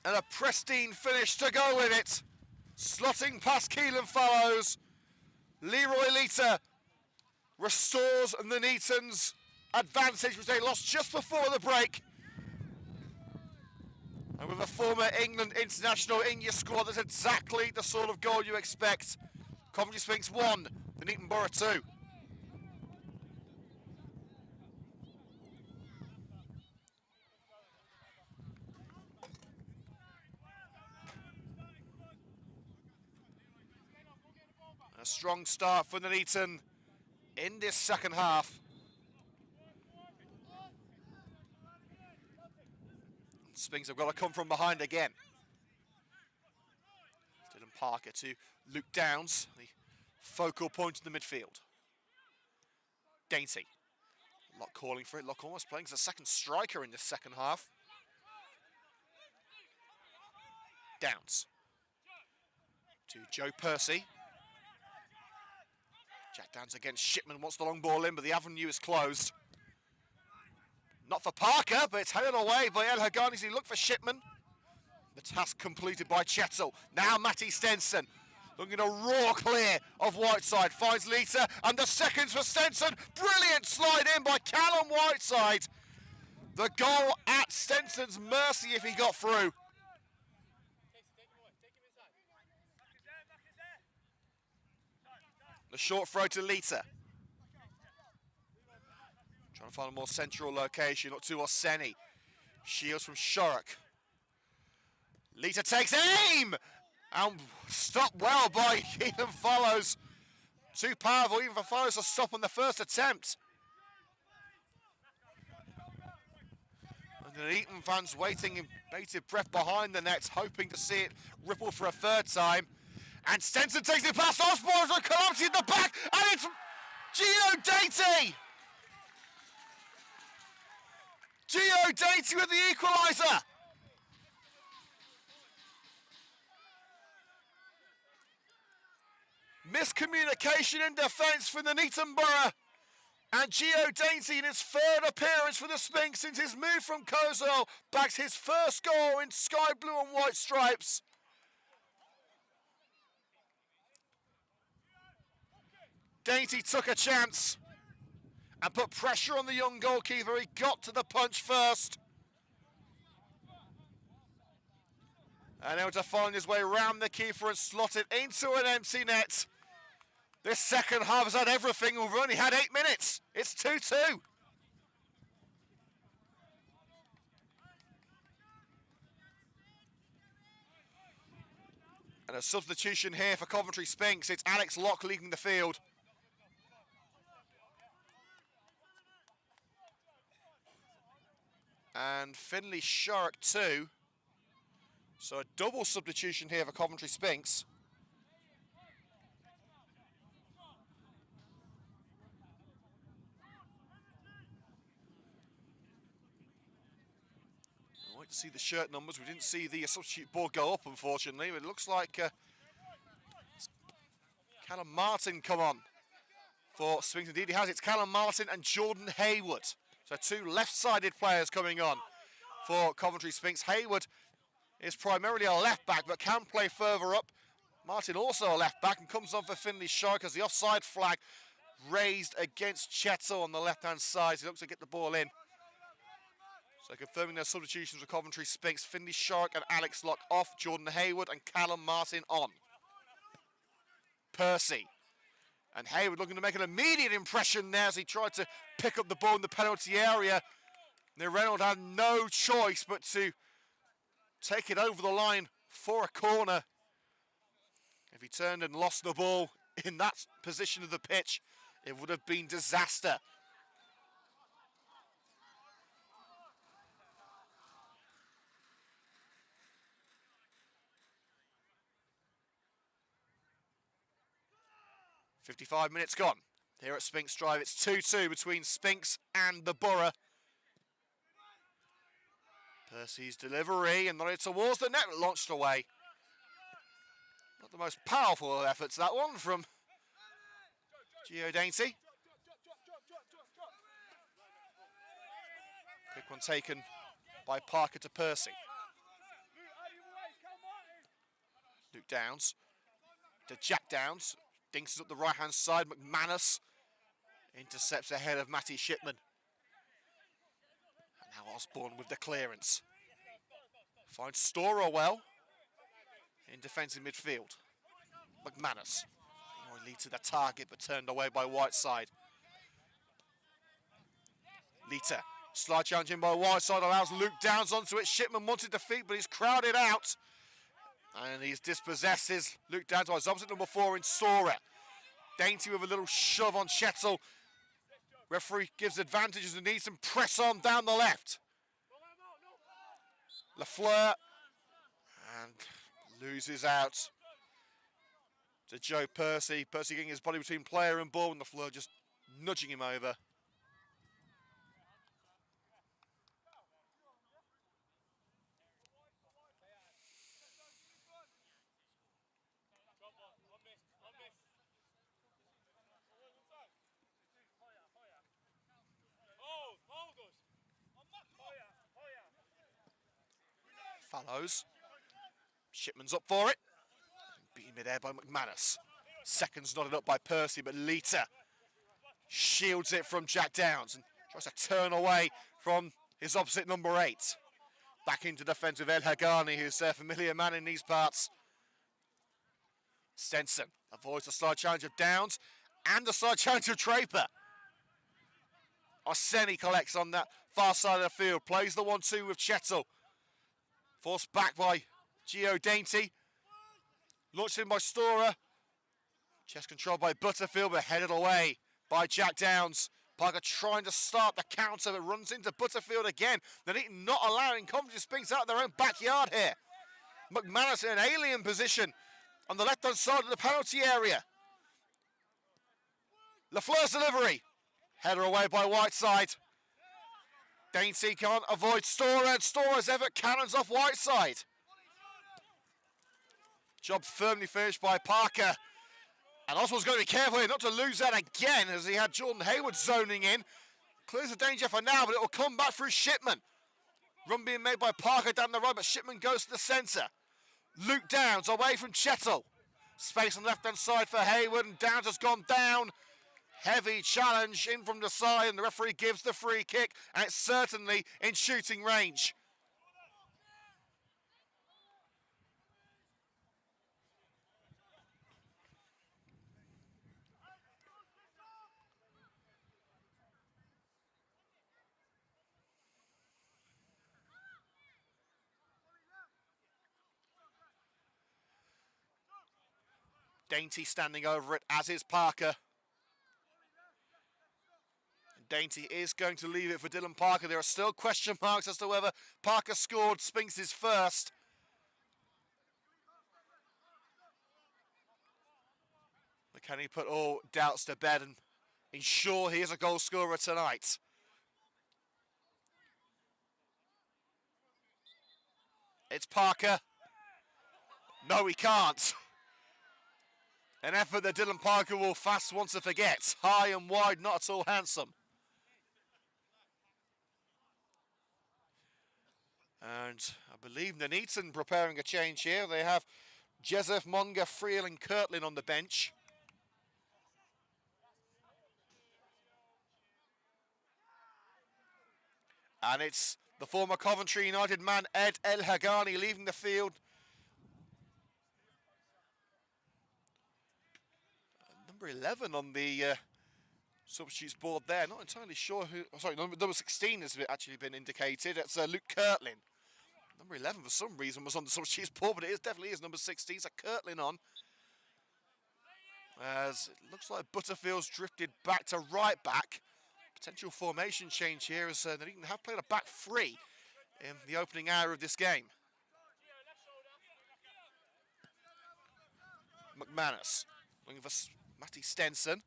Speaker 1: And a pristine finish to go with it. Slotting past Keelan Fellows. Leroy Lita restores the Nuneaton's advantage, which they lost just before the break. And with a former England international in your squad, that's exactly the sort of goal you expect. Coventry Sphinx 1, Nuneaton Borough 2. A strong start for Nuneaton in this second half. Sphinx have got to come from behind again. Dylan Parker to Luke Downs, the focal point in the midfield. Dainty. Locke calling for it. Locke almost playing as a second striker in this second half. Downs. To Joe Percy. Jack Downs against Shipman, wants the long ball in, but the avenue is closed. Not for Parker, but it's headed away by El Hagani as he looked for Shipman. The task completed by Chettle. Now Matty Stenson looking to roar clear of Whiteside. Finds Lita, and the seconds for Stenson. Brilliant slide in by Callum Whiteside. The goal at Stenson's mercy if he got through. The short throw to Lita. Trying to find a more central location, up to Orseni. Shields from Shorrock. Lita takes aim! And stopped well by Keelan Follows. Too powerful even for Follows to stop on the first attempt. And the Nuneaton fans waiting in bated breath behind the nets, hoping to see it ripple for a third time. And Stenson takes it past Osborne, and Calamity in the back, and it's Gio Dainty! Gio Dainty with the equaliser! Miscommunication in defence for the Nuneaton Borough. And Gio Dainty in his third appearance for the Sphinx since his move from Kozel backs his first goal in sky blue and white stripes. Dainty took a chance and put pressure on the young goalkeeper. He got to the punch first. And able to find his way around the keeper and slot it into an empty net. This second half has had everything. We've only had 8 minutes. It's 2-2. And a substitution here for Coventry Sphinx. It's Alex Locke leading the field. And Finlay Shorrock too. So a double substitution here for Coventry Sphinx. I'd like to see the shirt numbers. We didn't see the substitute board go up, unfortunately. But it looks like Callum Martin come on for Sphinx. Indeed he has. It's Callum Martin and Jordan Hayward. So two left-sided players coming on for Coventry Sphinx. Hayward is primarily a left-back, but can play further up. Martin also a left-back and comes on for Finlay Shorrock as the offside flag raised against Chettle on the left-hand side. So he looks to get the ball in. So confirming their substitutions for Coventry Sphinx. Finlay Shorrock and Alex Locke off. Jordan Hayward and Callum Martin on. Percy. And Hayward looking to make an immediate impression there as he tried to pick up the ball in the penalty area. Now Reynolds had no choice but to take it over the line for a corner. If he turned and lost the ball in that position of the pitch, it would have been disaster. 55 minutes gone. Here at Sphinx Drive, it's 2-2 between Sphinx and the Borough. Percy's delivery, and not towards the net, launched away. Not the most powerful of efforts, that one, from Gio Dainty. Quick one taken by Parker to Percy. Luke Downs to Jack Downs. Dinks up the right-hand side. McManus intercepts ahead of Matty Shipman. And now Osborne with the clearance. Finds Storer well in defensive midfield. McManus. Lead to the target, but turned away by Whiteside. Lita. Slide challenge in by Whiteside, allows Luke Downs onto it. Shipman wanted defeat, but he's crowded out. And he's dispossesses Luke Downs. His opposite number 4 in Storer. Dainty with a little shove on Chettle. Referee gives advantages and needs some press on down the left. Lafleur. And loses out to Joe Percy. Percy getting his body between player and ball, and Lafleur just nudging him over. Fallows. Shipman's up for it. Beaten mid-air by McManus. Seconds knotted up by Percy, but Lita shields it from Jack Downs and tries to turn away from his opposite number 8. Back into defence with El Hagani, who's a familiar man in these parts. Stenson avoids the slide challenge of Downs and the slide challenge of Draper. Arseni collects on that far side of the field, plays the 1-2 with Chettle. Forced back by Gio Dainty. Launched in by Storer. Chest controlled by Butterfield, but headed away by Jack Downs. Parker trying to start the counter, but runs into Butterfield again. Nuneaton not allowing Coventry Sphinx out of their own backyard here. McManus in an alien position on the left-hand side of the penalty area. Lafleur's delivery. Header away by Whiteside. Dainty can't avoid Storer, and Storer's ever cannons off Whiteside. Job firmly finished by Parker. And Oswald's going to be careful here not to lose that again, as he had Jordan Hayward zoning in. Clears the danger for now, but it will come back through Shipman. Run being made by Parker down the right, but Shipman goes to the centre. Luke Downs away from Chettle. Space on the left-hand side for Hayward, and Downs has gone down. Heavy challenge in from the side, and the referee gives the free kick, and it's certainly in shooting range. Dainty standing over it, as is Parker. Dainty is going to leave it for Dylan Parker. There are still question marks as to whether Parker scored Sphinx's first. But can he put all doubts to bed and ensure he is a goal scorer tonight? It's Parker. No, he can't. An effort that Dylan Parker will fast want to forget. High and wide, not at all handsome. And I believe Nuneaton preparing a change here. They have Joseph, Monga, Friel and Kirtland on the bench. And it's the former Coventry United man, Ed El Hagani, leaving the field. Number 11 on the substitutes board there. Not entirely sure who... Oh, sorry, number 16 has actually been indicated. It's Luke Kirtland. Number 11, for some reason, was on the substitutes board, but it definitely is number 16. So Kirtland on. As it looks like Butterfield's drifted back to right back. Potential formation change here, as they have played a back three in the opening hour of this game. McManus looking for Matty Stenson.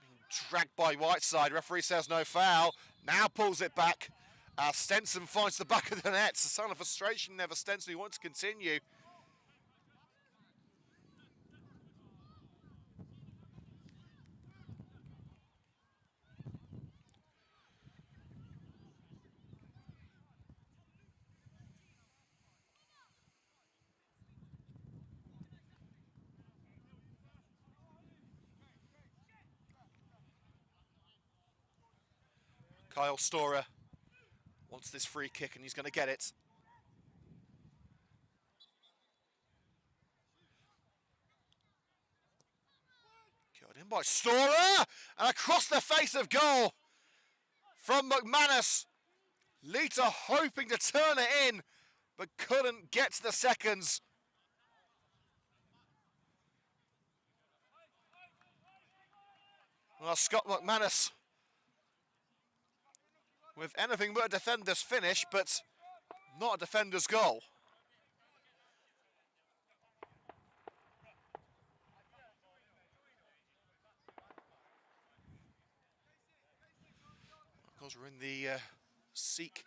Speaker 1: Being dragged by Whiteside. Referee says no foul. Now pulls it back. Stenson finds the back of the net. It's a sign of frustration there for Stenson. He wants to continue. Kyle Storer wants this free kick and he's going to get it. Killed in by Storer and across the face of goal from McManus. Lita hoping to turn it in but couldn't get to the seconds. Well, Scott McManus with anything but a defender's finish, but not a defender's goal. Of course, we're in the Sikh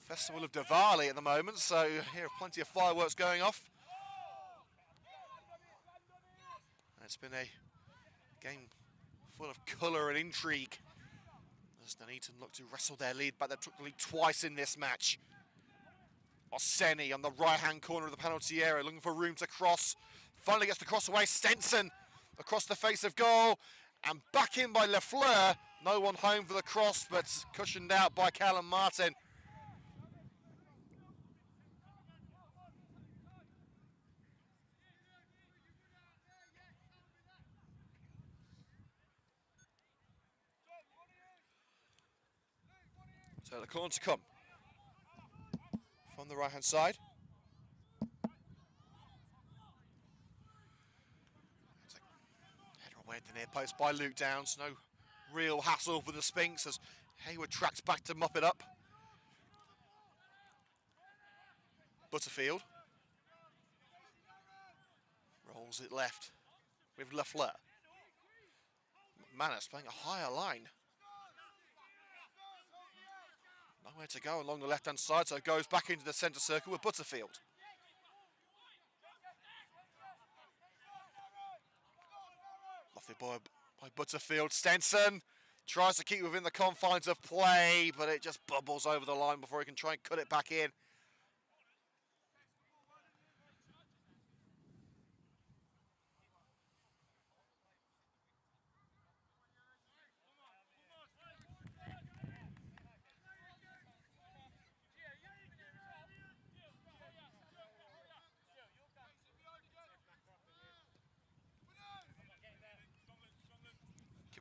Speaker 1: Festival of Diwali at the moment, so here are plenty of fireworks going off. It's been a game full of colour and intrigue as Nuneaton look to wrestle their lead back. They took the lead twice in this match. Orseni on the right-hand corner of the penalty area, looking for room to cross. Finally gets the cross away. Stenson across the face of goal and back in by Lafleur. No one home for the cross, but cushioned out by Callum Martin. So the corner to come from the right-hand side. Header away at the near post by Luke Downs. No real hassle for the Sphinx as Hayward tracks back to mop it up. Butterfield rolls it left with Lafleur. McManus playing a higher line. Nowhere to go along the left-hand side, so it goes back into the centre circle with Butterfield. Lovely ball by Butterfield. Stenson tries to keep within the confines of play, but it just bubbles over the line before he can try and cut it back in.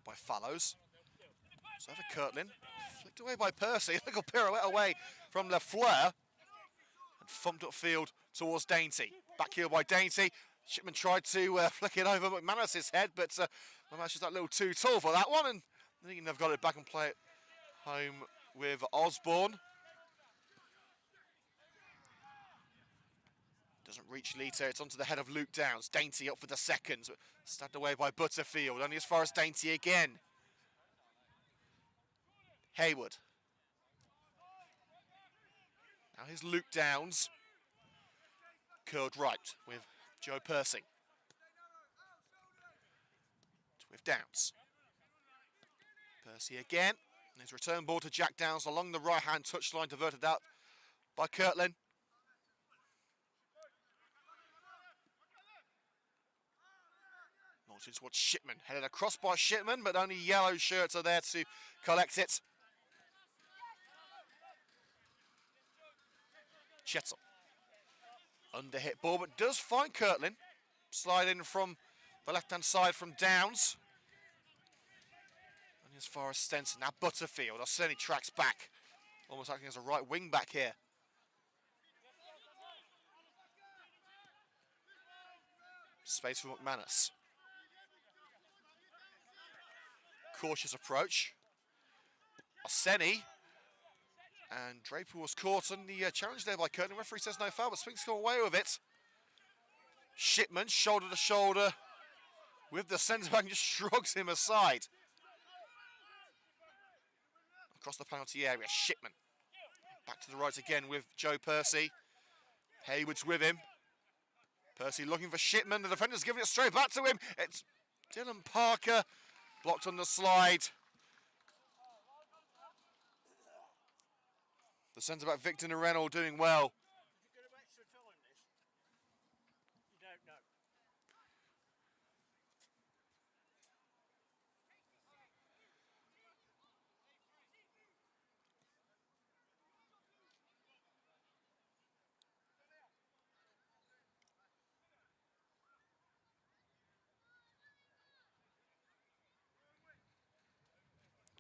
Speaker 1: By Fallows. So over Kirtland. Flicked away by Percy. A little pirouette away from Lafleur. And thumped upfield towards Dainty. Back heel by Dainty. Shipman tried to flick it over McManus's head, but McManus is that little too tall for that one. And I think they've got it back and play it home with Osborne. Doesn't reach Lita, it's onto the head of Luke Downs. Dainty up for the second. Stabbed away by Butterfield, only as far as Dainty again. Hayward. Now here's Luke Downs. Curled right with Joe Percy. With Downs. Percy again. And his return ball to Jack Downs along the right-hand touchline, diverted out by Kirtland. Towards Shipman, headed across by Shipman, but only yellow shirts are there to collect it. Chettle. Under hit ball, but does find Kirtland. Slide in from the left-hand side from Downs. And as far as Stenson, now Butterfield. Orseni tracks back, almost acting as a right wing back here. Space for McManus. Cautious approach. Orseni. And Draper was caught on the challenge there by Curtin. The referee says no foul, but Sphinx go away with it. Shipman, shoulder to shoulder with the centre back, and just shrugs him aside. Across the penalty area, Shipman. Back to the right again with Joe Percy. Hayward's with him. Percy looking for Shipman. The defender's giving it straight back to him. It's Dylan Parker. Blocked on the slide. The centre-back Victor Noreno doing well.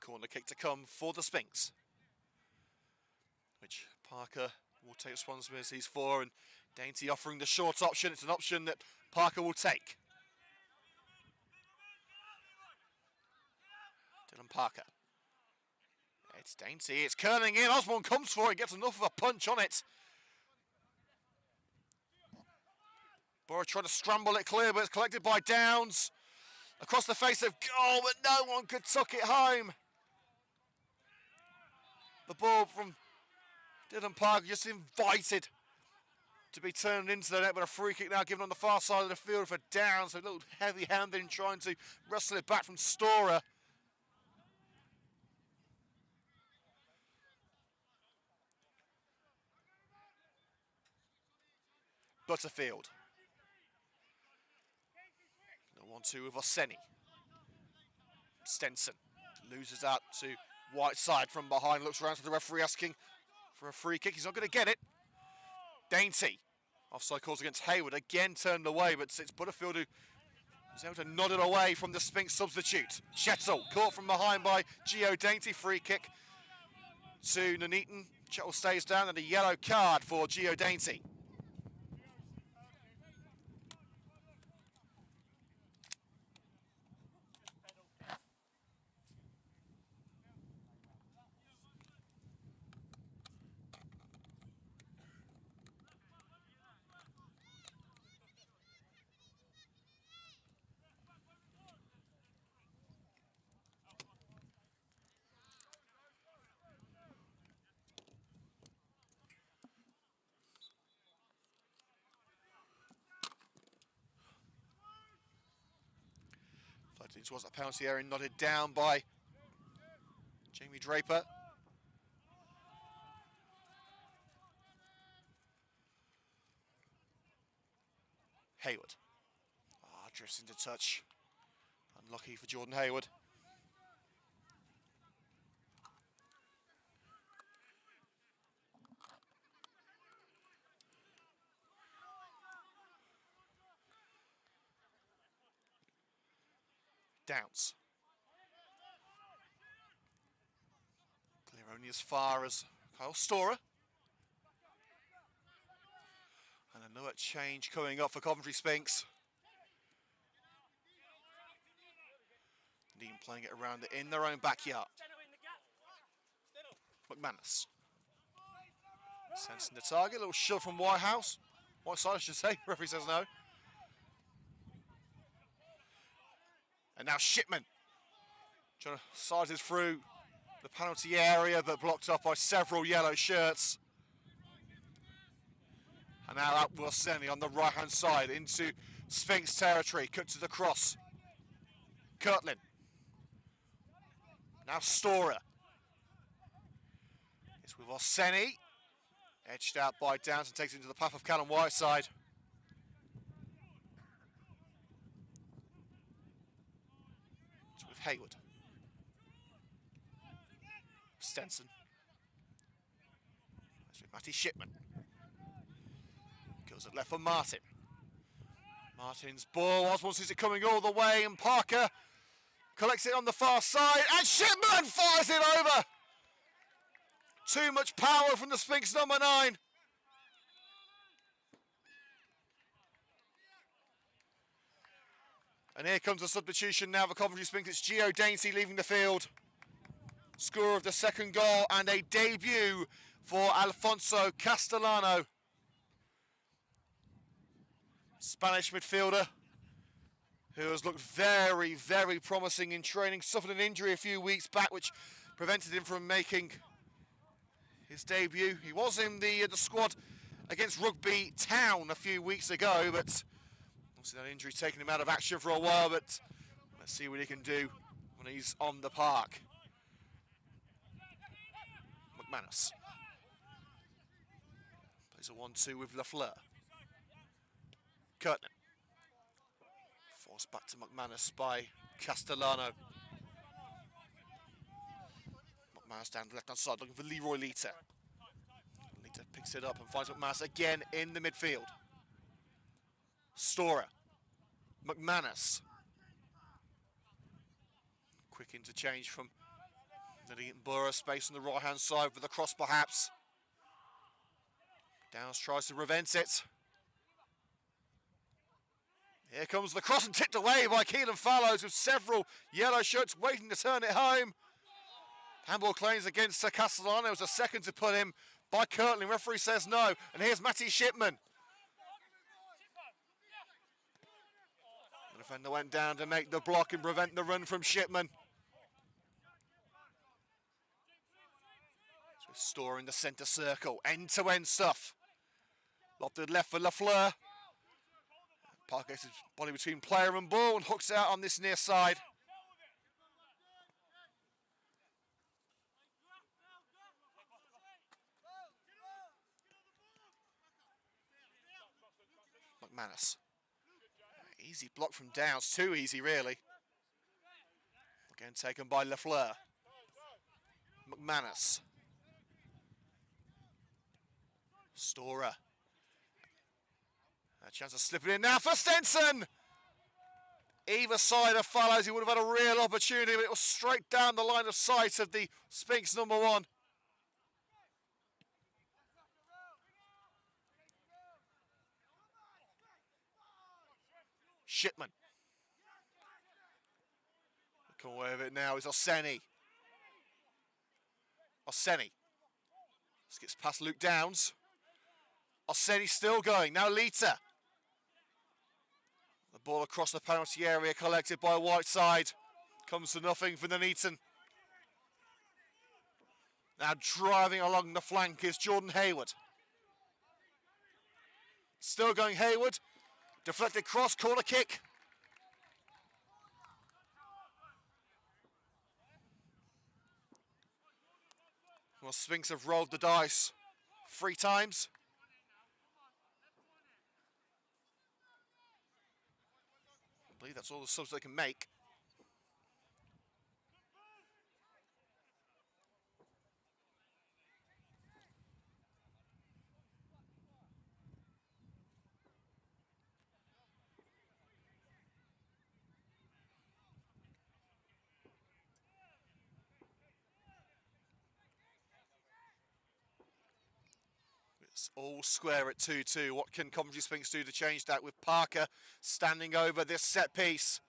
Speaker 1: Corner kick to come for the Sphinx, which Parker will take responsibilities for, and Dainty offering the short option. It's an option that Parker will take. Dylan Parker. It's Dainty, it's curling in. Osborne comes for it, gets enough of a punch on it. Borough trying to scramble it clear, but it's collected by Downs. Across the face of goal, but no one could tuck it home. The ball from Dylan Parker just invited to be turned into the net, but a free kick now given on the far side of the field for Downs. So a little heavy-handed in trying to wrestle it back from Storer. Butterfield. The 1-2 with Orseni. Stenson loses out to Whiteside from behind, looks around to the referee asking for a free kick. He's not going to get it. Dainty. Offside calls against Hayward, again turned away, but it's Butterfield who is able to nod it away from the Sphinx substitute. Chettle caught from behind by Gio Dainty. Free kick to Nuneaton. Chettle stays down, and a yellow card for Gio Dainty. Towards that penalty area, nodded down by Jamie Draper. Hayward. Drifts into touch. Unlucky for Jordan Hayward. Downs. Clear only as far as Kyle Storer. And another change coming up for Coventry Sphinx. Nuneaton playing it around in their own backyard. McManus. Sensing the target, a little shove from Whitehouse. Whiteside, I should say. Referee says no. And now Shipman trying to size it through the penalty area, but blocked off by several yellow shirts. And now out Orseni on the right-hand side into Sphinx territory. Cut to the cross. Kirtland. Now Storer. It's with Orseni. Edged out by Downs and takes it into the path of Callum Whiteside. Hayward. Stenson. That's with Matty Shipman. Goes it left for Martin. Martin's ball. Osborne sees it coming all the way, and Parker collects it on the far side, and Shipman fires it over. Too much power from the Sphinx number 9. And here comes the substitution now for Coventry Sphinx. It's Gio Dainty leaving the field. Scorer of the second goal and a debut for Alfonso Castellano. Spanish midfielder who has looked very, very promising in training. Suffered an injury a few weeks back which prevented him from making his debut. He was in the squad against Rugby Town a few weeks ago, but obviously that injury taking him out of action for a while, but let's see what he can do when he's on the park. McManus plays a 1-2 with Lafleur. Curtin. Forced back to McManus by Castellano. McManus down the left-hand side looking for Leroy Lita. Lita picks it up and finds McManus again in the midfield. Storer. McManus. Quick interchange from Nuneaton Borough, space on the right-hand side with the cross perhaps. Downs tries to prevent it. Here comes the cross and tipped away by Keelan Fallows with several yellow shirts waiting to turn it home. Handball claims against Castellano. It was a second to put him by Kirtling. Referee says no. And here's Matty Shipman. The defender went down to make the block and prevent the run from Shipman. So Storer in the centre circle. End-to-end stuff. Lofted left for Lafleur. Park gets his body between player and ball and hooks out on this near side. McManus. Easy block from Downs, too easy really. Again taken by Lafleur. McManus. Storer. A chance of slipping in now for Stenson! Either side of Fallows, he would have had a real opportunity, but it was straight down the line of sight of the Sphinx number 1. Shipman. Come away with it now is Oseni. Oseni. This gets past Luke Downs. Oseni still going. Now Lita. The ball across the penalty area collected by Whiteside. Comes to nothing for Nuneaton. Now driving along the flank is Jordan Hayward. Still going Hayward. Deflected cross, corner kick. Well, Sphinx have rolled the dice 3 times. I believe that's all the subs they can make. It's all square at 2-2. What can Coventry Sphinx do to change that with Parker standing over this set piece?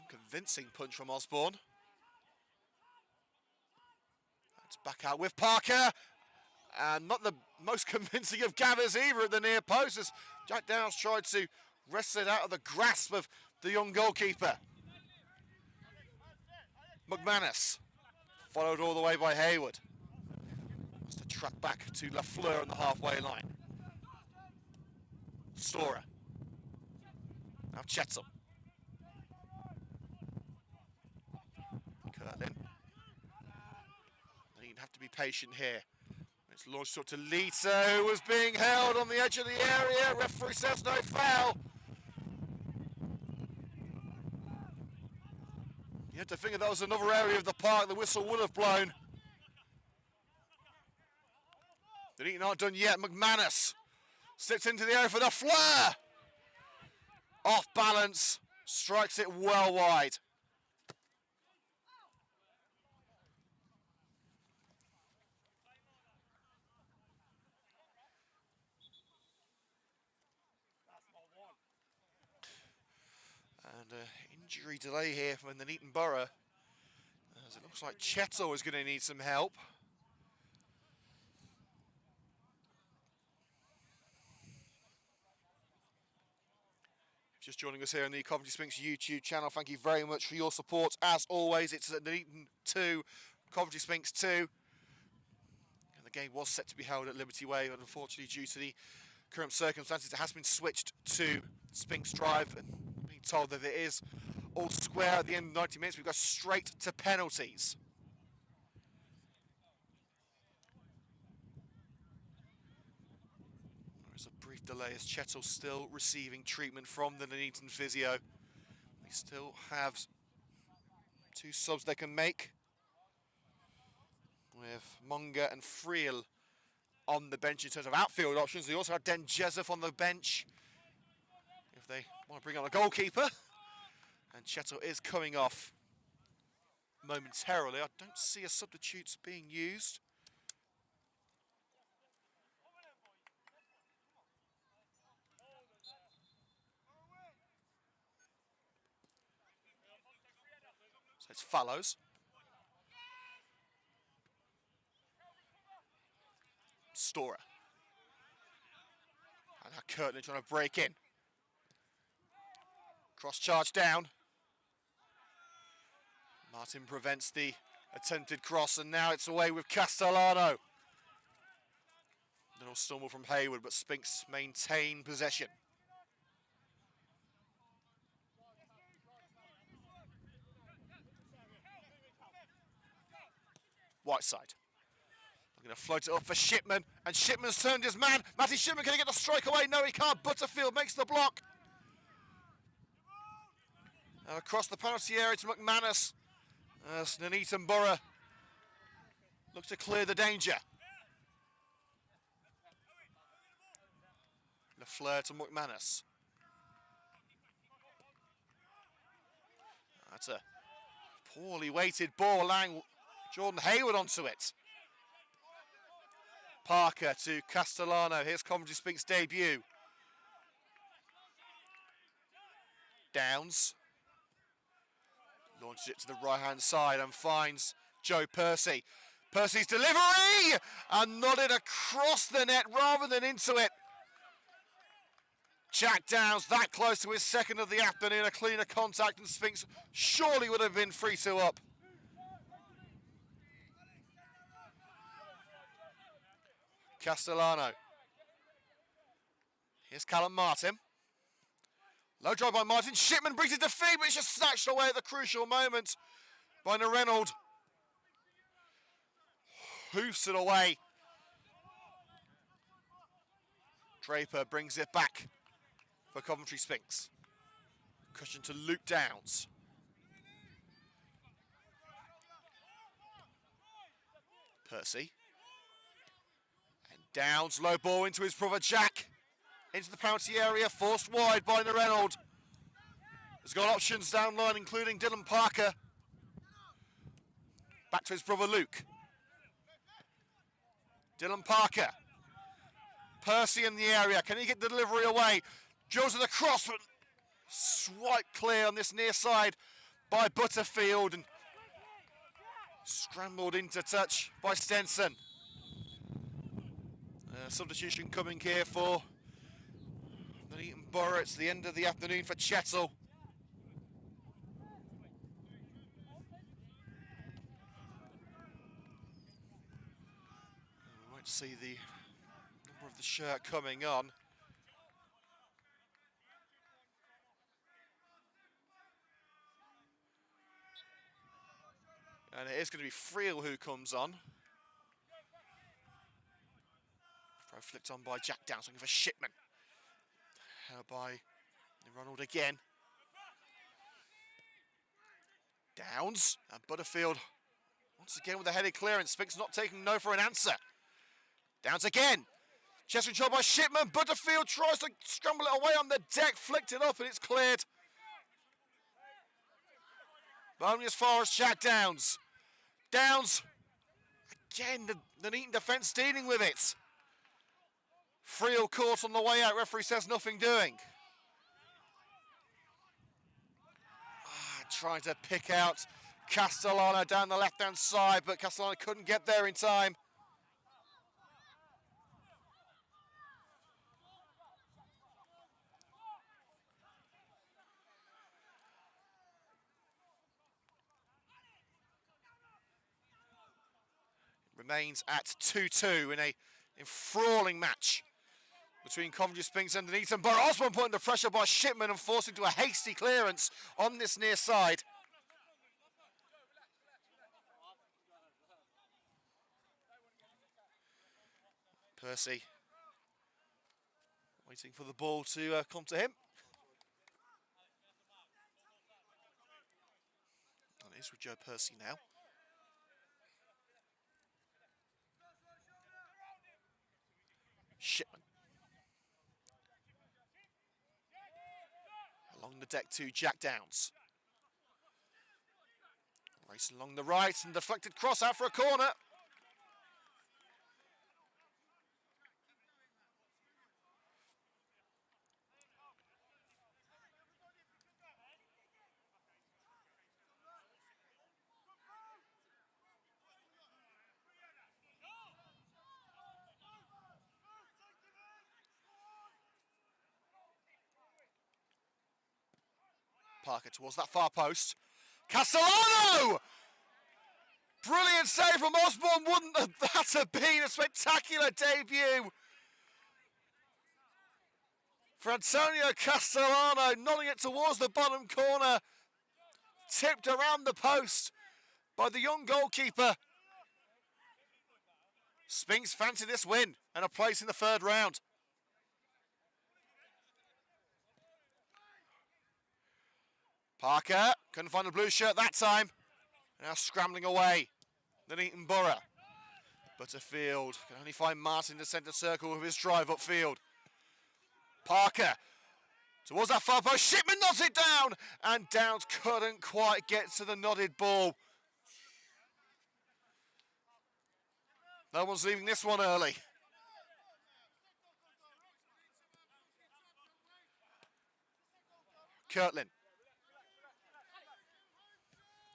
Speaker 1: Unconvincing punch from Osborne. That's back out with Parker. And not the most convincing of gathers either at the near post as Jack Downs tried to wrest it out of the grasp of the young goalkeeper. McManus, followed all the way by Hayward. To track back to Lafleur on the halfway line. Storer. Now Chetzel. Kirtling. You have to be patient here. It's launched up to Lita, who was being held on the edge of the area. Referee says no foul. You have to think if that was another area of the park, the whistle would have blown. They're not done yet. McManus slips into the area for the flare. Off balance, strikes it well wide. And injury delay here from the Nuneaton Borough, as it looks like Chetzel is going to need some help. joining us here on the Coventry Sphinx YouTube channel, thank you very much for your support. As always, it's Nuneaton 2, Coventry Sphinx 2. And the game was set to be held at Liberty Way, but unfortunately, due to the current circumstances, it has been switched to Sphinx Drive. And being told that it is all square at the end of 90 minutes, we go straight to penalties. There's a brief delay as Chettle still receiving treatment from the Nuneaton physio. They still have 2 subs they can make, with Munger and Friel on the bench in terms of outfield options. They also have Den Jezef on the bench if they want to bring on a goalkeeper. And Chettle is coming off momentarily. I don't see a substitutes being used. So it's Fallows. Storer. And now Kirtland trying to break in. Cross charge down. Martin prevents the attempted cross, and now it's away with Castellano. Little stumble from Hayward, but Sphinx maintain possession. Whiteside. I'm going to float it up for Shipman, and Shipman's turned his man. Matty Shipman, can he get the strike away? No, he can't. Butterfield makes the block. Now across the penalty area to McManus. As Nuneaton Borough looks to clear the danger. Lafleur to McManus. That's a poorly weighted ball, allowing Jordan Hayward onto it. Parker to Castellano. Here's Coventry Sphinx debut. Downs. Launches it to the right-hand side and finds Joe Percy. Percy's delivery! And nodded across the net rather than into it. Jack Downs that close to his second of the afternoon. A cleaner contact and Sphinx surely would have been 3-2 up. Castellano. Here's Callum Martin. Low drive by Martin. Shipman brings it to feet, but it's just snatched away at the crucial moment by Reynolds. Hoofs it away. Draper brings it back for Coventry Sphinx. Cushion to Luke Downs. Percy. And Downs, low ball into his brother Jack. Into the penalty area, forced wide by Reynolds. He's got options down line, including Dylan Parker. Back to his brother Luke. Dylan Parker. Percy in the area. Can he get the delivery away? Joes to the cross, but swipe clear on this near side by Butterfield. And scrambled into touch by Stenson. Substitution coming here for Nuneaton Borough. It's the end of the afternoon for Chettle. We won't see the number of the shirt coming on. And it is going to be Friel who comes on. Throw flicked on by Jack Downs, looking for Shipman. Held by Ronald again. Downs and Butterfield once again with a headed clearance. Sphinx not taking no for an answer. Downs again. Chest control by Shipman. Butterfield tries to scramble it away on the deck, flicked it up and it's cleared. But only as far as Jack Downs. Downs again, the Nuneaton defence dealing with it. Friel caught on the way out, referee says nothing doing. Trying to pick out Castellano down the left-hand side, but Castellano couldn't get there in time. remains at 2-2 in a enthralling match between Coventry Sphinx and Nuneaton Borough. Osborne put under pressure by Shipman and forcing to a hasty clearance on this near side. Percy waiting for the ball to come to him. And it is with Joe Percy now. Shipman. Along the deck to Jack Downs. Racing along the right and deflected cross out for a corner. Parker towards that far post. Castellano! Brilliant save from Osborne. Wouldn't that have been a spectacular debut for Antonio Castellano, nodding it towards the bottom corner. Tipped around the post by the young goalkeeper. Sphinx fancy this win and a place in the third round. Parker couldn't find the blue shirt that time. Now scrambling away. Nuneaton Borough. Butterfield can only find Martin in the centre circle with his drive upfield. Parker towards that far post. Shipman knocks it down. And Downs couldn't quite get to the nodded ball. No one's leaving this one early. Kirtland.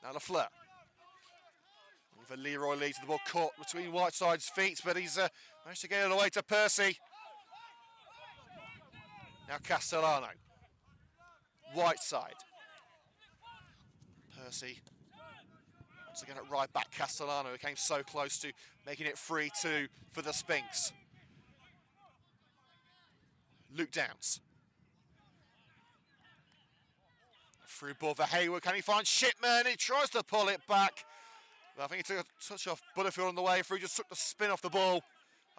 Speaker 1: Now Lafleur. For Leroy Lee to the ball caught between Whiteside's feet, but he's managed to get it away to Percy. Now Castellano. Whiteside. Percy. Once again at right back, Castellano, who came so close to making it 3-2 for the Sphinx. Luke Downs. Through ball for Hayward. Can he find Shipman? He tries to pull it back. But I think he took a touch off Butterfield on the way through, just took the spin off the ball.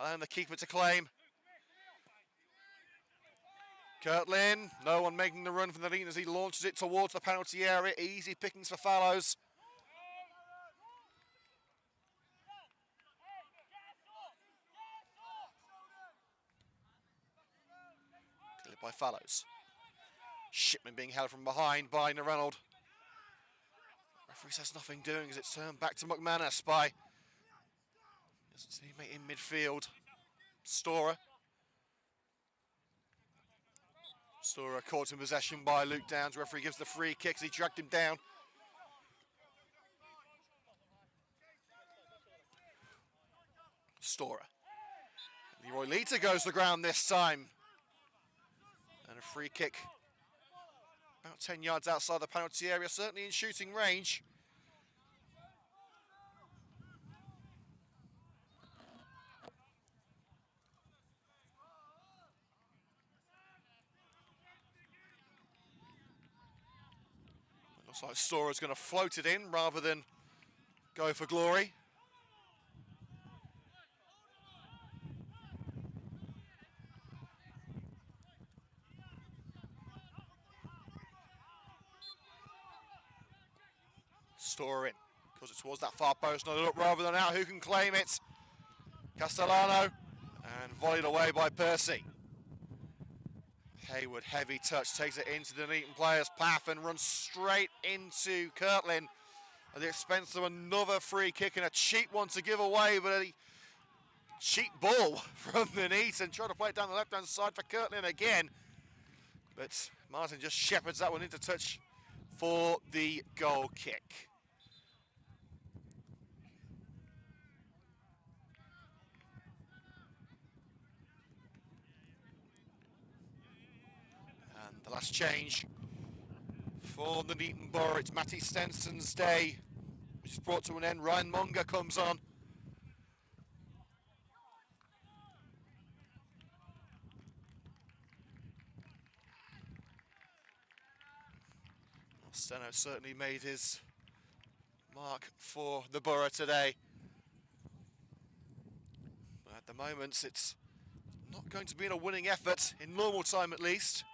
Speaker 1: And the keeper to claim. Kirtland, no one making the run from the lead as he launches it towards the penalty area. Easy pickings for Fallows. Delivered by Fallows. Shipman being held from behind by Narenold. Referee says nothing doing as it's turned back to McManus by his teammate in midfield. Storer. Storer caught in possession by Luke Downs. Referee gives the free kick as he dragged him down. Storer. Leroy Lita goes to the ground this time. And a free kick about 10 yards outside the penalty area, certainly in shooting range. It looks like Storer's going to float it in rather than go for glory. Storer in, because it towards that far post, not up rather than out. Who can claim it? Castellano, and volleyed away by Percy. Hayward, heavy touch, takes it into the Nuneaton player's path and runs straight into Kirtland at the expense of another free kick and a cheap one to give away, but a cheap ball from Nuneaton. Trying to play it down the left-hand side for Kirtland again, but Martin just shepherds that one into touch for the goal kick. The last change for the Nuneaton Borough. It's Matty Stenson's day, which is brought to an end. Ryan Munger comes on. Steno certainly made his mark for the Borough today. But at the moment, it's not going to be in a winning effort, in normal time at least.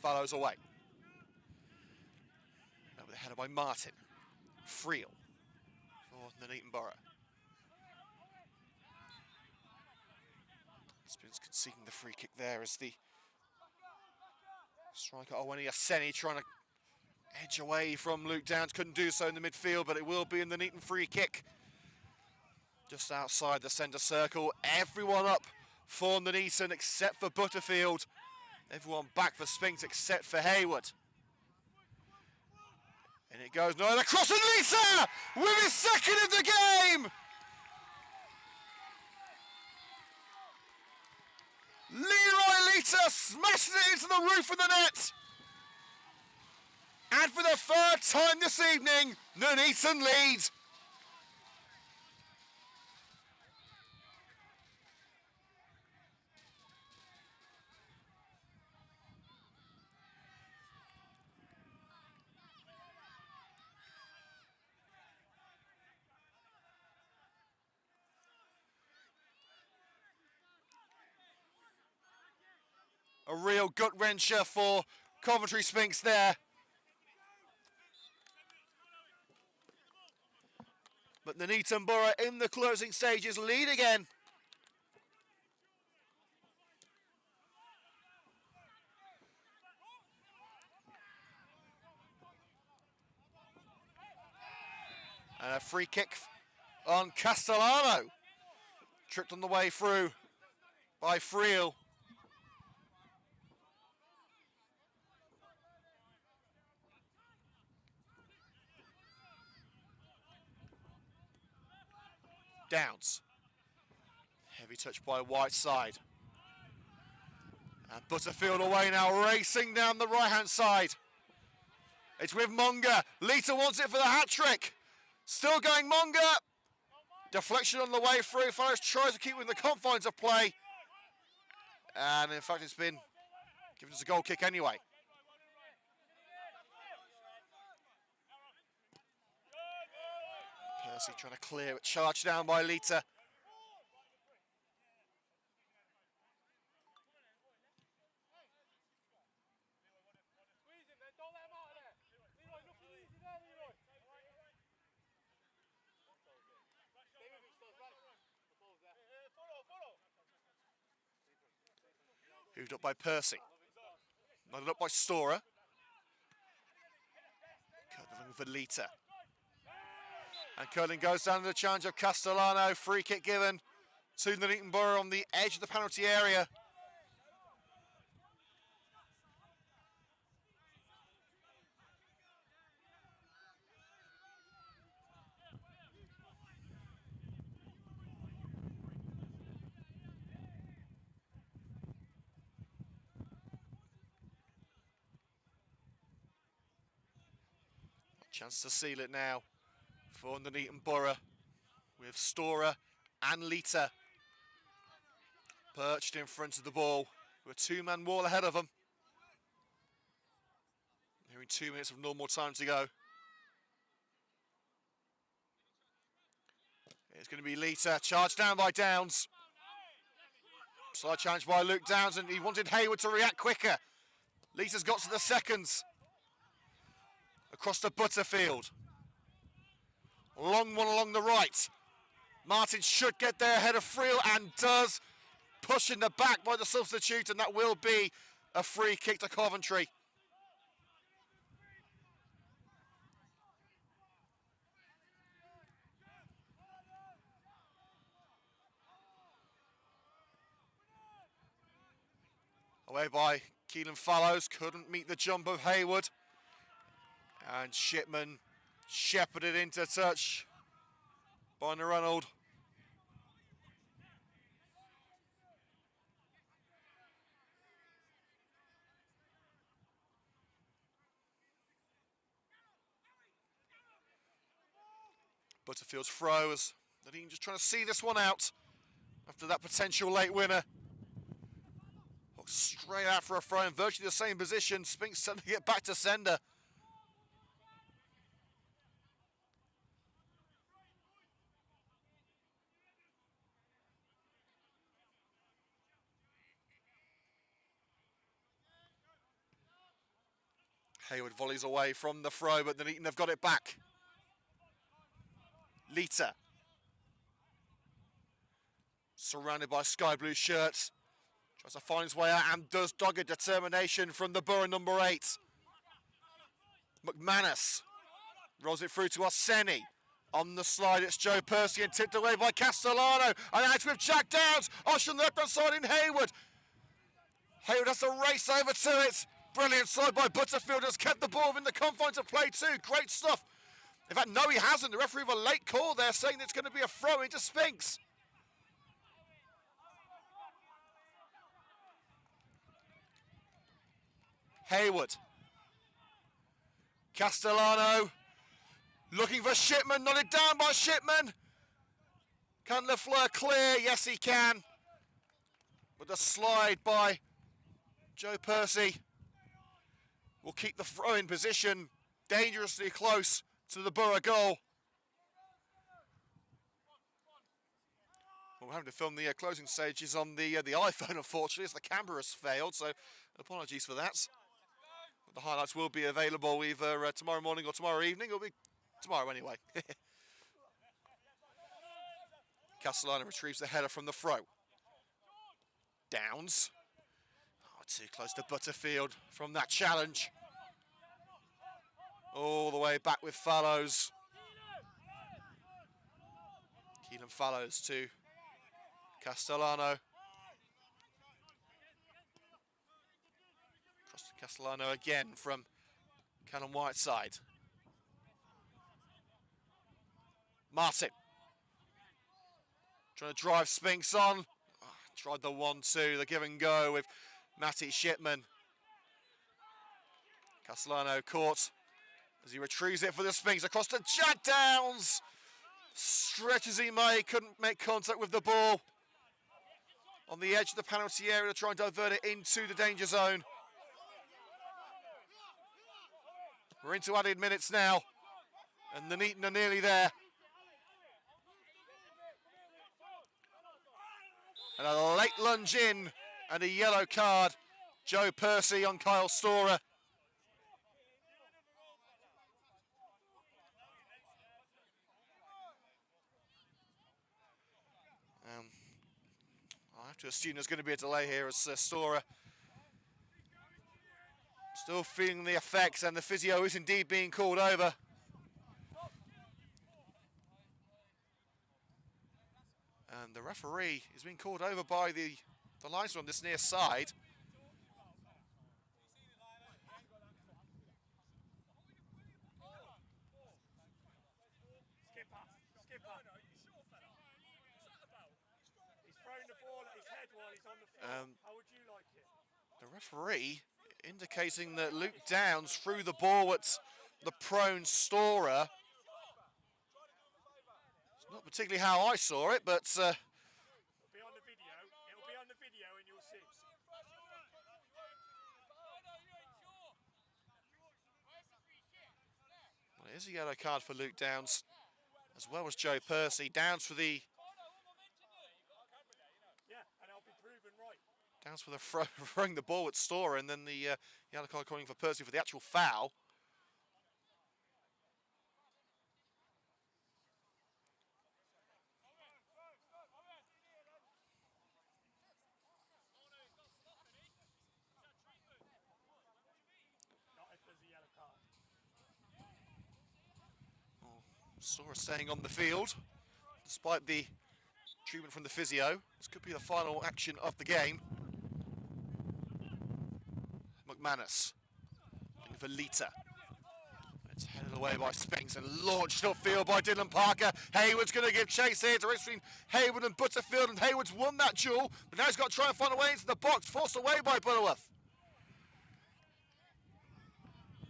Speaker 1: Follows away. Over the header by Martin. Friel for Nuneaton Borough. Spins conceding the free kick there as the striker Owani Aseni trying to edge away from Luke Downs. Couldn't do so in the midfield, but it will be in the Nuneaton free kick. Just outside the centre circle. Everyone up for Nuneaton except for Butterfield. Everyone back for Sphinx except for Hayward. And it goes, no, the cross and Lisa with his second of the game! Leroy Lita smashes it into the roof of the net. And for the third time this evening, Nuneaton lead. A real gut-wrencher for Coventry Sphinx there. But Nuneaton Borough in the closing stages lead again. And a free kick on Castellano. Tripped on the way through by Friel. Downs. Heavy touch by Whiteside. And Butterfield away now, racing down the right-hand side. It's with Monga. Lita wants it for the hat-trick. Still going Monga. Deflection on the way through. Forrest tries to keep within the confines of play. And in fact, it's been given as a goal kick anyway. Percy trying to clear it, charged down by Lita. Hooved up by Percy. Nodded up by Storer. Curling for Lita. And curling goes down to the challenge of Castellano. Free kick given to Nuneaton Borough on the edge of the penalty area. Chance to seal it now for Nuneaton Borough with Storer and Lita perched in front of the ball with a two-man wall ahead of them. Nearing 2 minutes of normal time to go. It's going to be Lita, charged down by Downs. Side challenge by Luke Downs, and he wanted Hayward to react quicker. Lita's got to the seconds. Across to Butterfield. Long one along the right. Martin should get there ahead of Friel and does. Pushing the back by the substitute, and that will be a free kick to Coventry. Away by Keelan Fallows, couldn't meet the jump of Hayward. And Shipman shepherded into touch by Ronald. Butterfield's throws. Nuneaton just trying to see this one out after that potential late winner. Looks straight out for a throw in virtually the same position. Sphinx trying to get back to sender. Hayward volleys away from the throw, but Nuneaton have got it back. Lita. Surrounded by sky blue shirts. Tries to find his way out and does. Dogged determination from the Borough number 8. McManus rolls it through to Arseni. On the slide, it's Joe Percy and tipped away by Castellano. And out with Jack Downs. Osh on the left-hand side in Hayward. Hayward has to race over to it. Brilliant slide by Butterfield, has kept the ball within the confines of play too. Great stuff. In fact, no, he hasn't. The referee with a late call there saying that it's going to be a throw into Sphinx. Hayward. Castellano looking for Shipman, nodded down by Shipman. Can Lafleur clear? Yes, he can. But the slide by Joe Percy will keep the throw in position dangerously close to the Borough goal. Well, we're having to film the closing stages on the iPhone, unfortunately, as the camera has failed, so apologies for that. But the highlights will be available either tomorrow morning or tomorrow evening. It'll be tomorrow anyway. Castellano retrieves the header from the throw. Downs. Oh, too close to Butterfield from that challenge. All the way back with Fallows. Keelan Fallows to Castellano. Across to Castellano again from Callum Whiteside. Martin. Trying to drive Sphinx on. Oh, tried the 1-2, the give and go with Matty Shipman. Castellano caught as he retrieves it for the Sphinx across to Jack Downs. Stretch as he may, couldn't make contact with the ball. On the edge of the penalty area to try and divert it into the danger zone. We're into added minutes now, and the Nuneaton are nearly there. And a late lunge in and a yellow card. Joe Percy on Kyle Storer. I have to assume there's going to be a delay here as Storer still feeling the effects, and the physio is indeed being called over. And the referee is being called over by the linesman on this near side.
Speaker 3: How would you like it?
Speaker 1: The referee indicating that Luke Downs threw the ball at the prone Storer. It's not particularly how I saw it, but
Speaker 3: It'll be on the video. It'll be on the video and you'll see.
Speaker 1: well, it is a yellow card for Luke Downs, as well as Joe Percy. Downs for the Downs for the throwing the ball at Storer, and then the yellow card calling for Percy for the actual foul. Storer staying on the field, despite the treatment from the physio. This could be the final action of the game. McManus looking for Lita. It's headed away by Sphinx and launched upfield by Dylan Parker. Hayward's going to give chase here. It's a race between Hayward and Butterfield, and Hayward's won that duel, but now he's got to try and find a way into the box, forced away by Butterworth.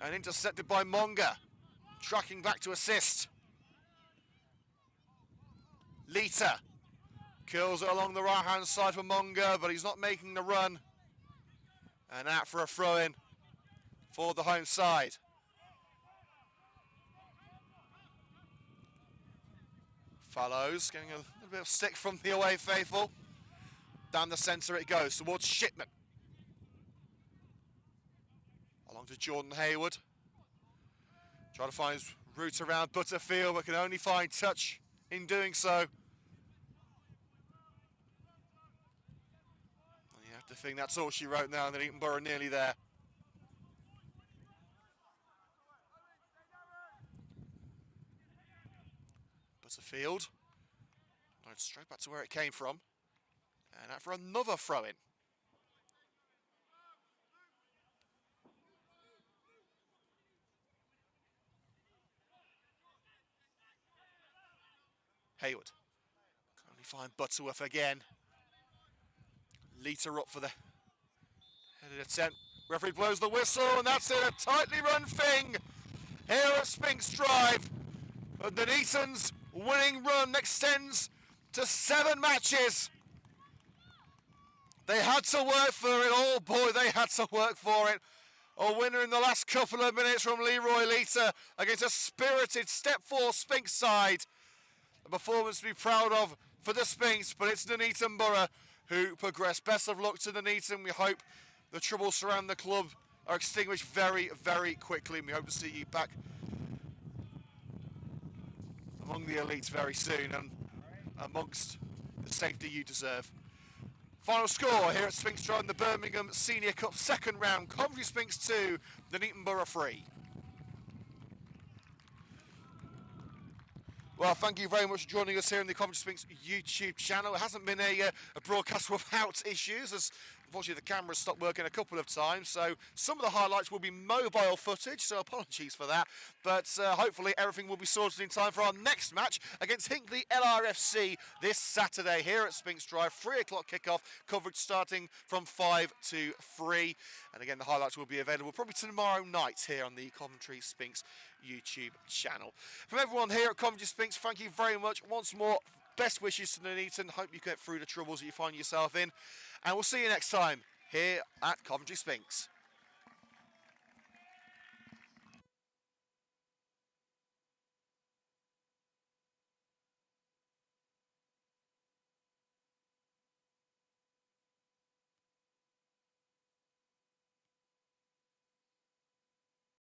Speaker 1: And intercepted by Monga, tracking back to assist. Lita curls it along the right-hand side for Monga, but he's not making the run. And out for a throw-in for the home side. Fallows getting a little bit of stick from the away faithful. Down the centre it goes towards Shipman. Along to Jordan Hayward. Trying to find his route around Butterfield, but can only find touch in doing so. And you have to think that's all she wrote now, and Nuneaton Borough nearly there. Butterfield. Straight back to where it came from. And out for another throw-in. Hayward. Can only find Butterworth again. Leiter up for the headed attempt. Referee blows the whistle, and that's it. A tightly run thing here at Sphinx Drive. And the Nuneaton's winning run extends to 7 matches. They had to work for it. Oh boy, they had to work for it. A winner in the last couple of minutes from Leroy Leiter against a spirited Step 4 Sphinx side. A performance to be proud of for the Sphinx, but it's Nuneaton Borough who progress. Best of luck to Nuneaton. We hope the troubles surrounding the club are extinguished very, very quickly. And we hope to see you back among the elites very soon and amongst the safety you deserve. Final score here at Sphinx Drive in the Birmingham Senior Cup second round. Coventry Sphinx 2, Nuneaton Borough 3. Well, thank you very much for joining us here in the Coventry Sphinx YouTube channel. It hasn't been a broadcast without issues, as unfortunately the cameras stopped working a couple of times, so some of the highlights will be mobile footage, so apologies for that. But hopefully everything will be sorted in time for our next match against Hinckley LRFC this Saturday here at Sphinx Drive. 3 o'clock kickoff, coverage starting from 5 to 3. And again, the highlights will be available probably tomorrow night here on the Coventry Sphinx YouTube channel. From everyone here at Coventry Sphinx, thank you very much once more. Best wishes to Nuneaton. Hope you get through the troubles that you find yourself in. And we'll see you next time here at Coventry Sphinx.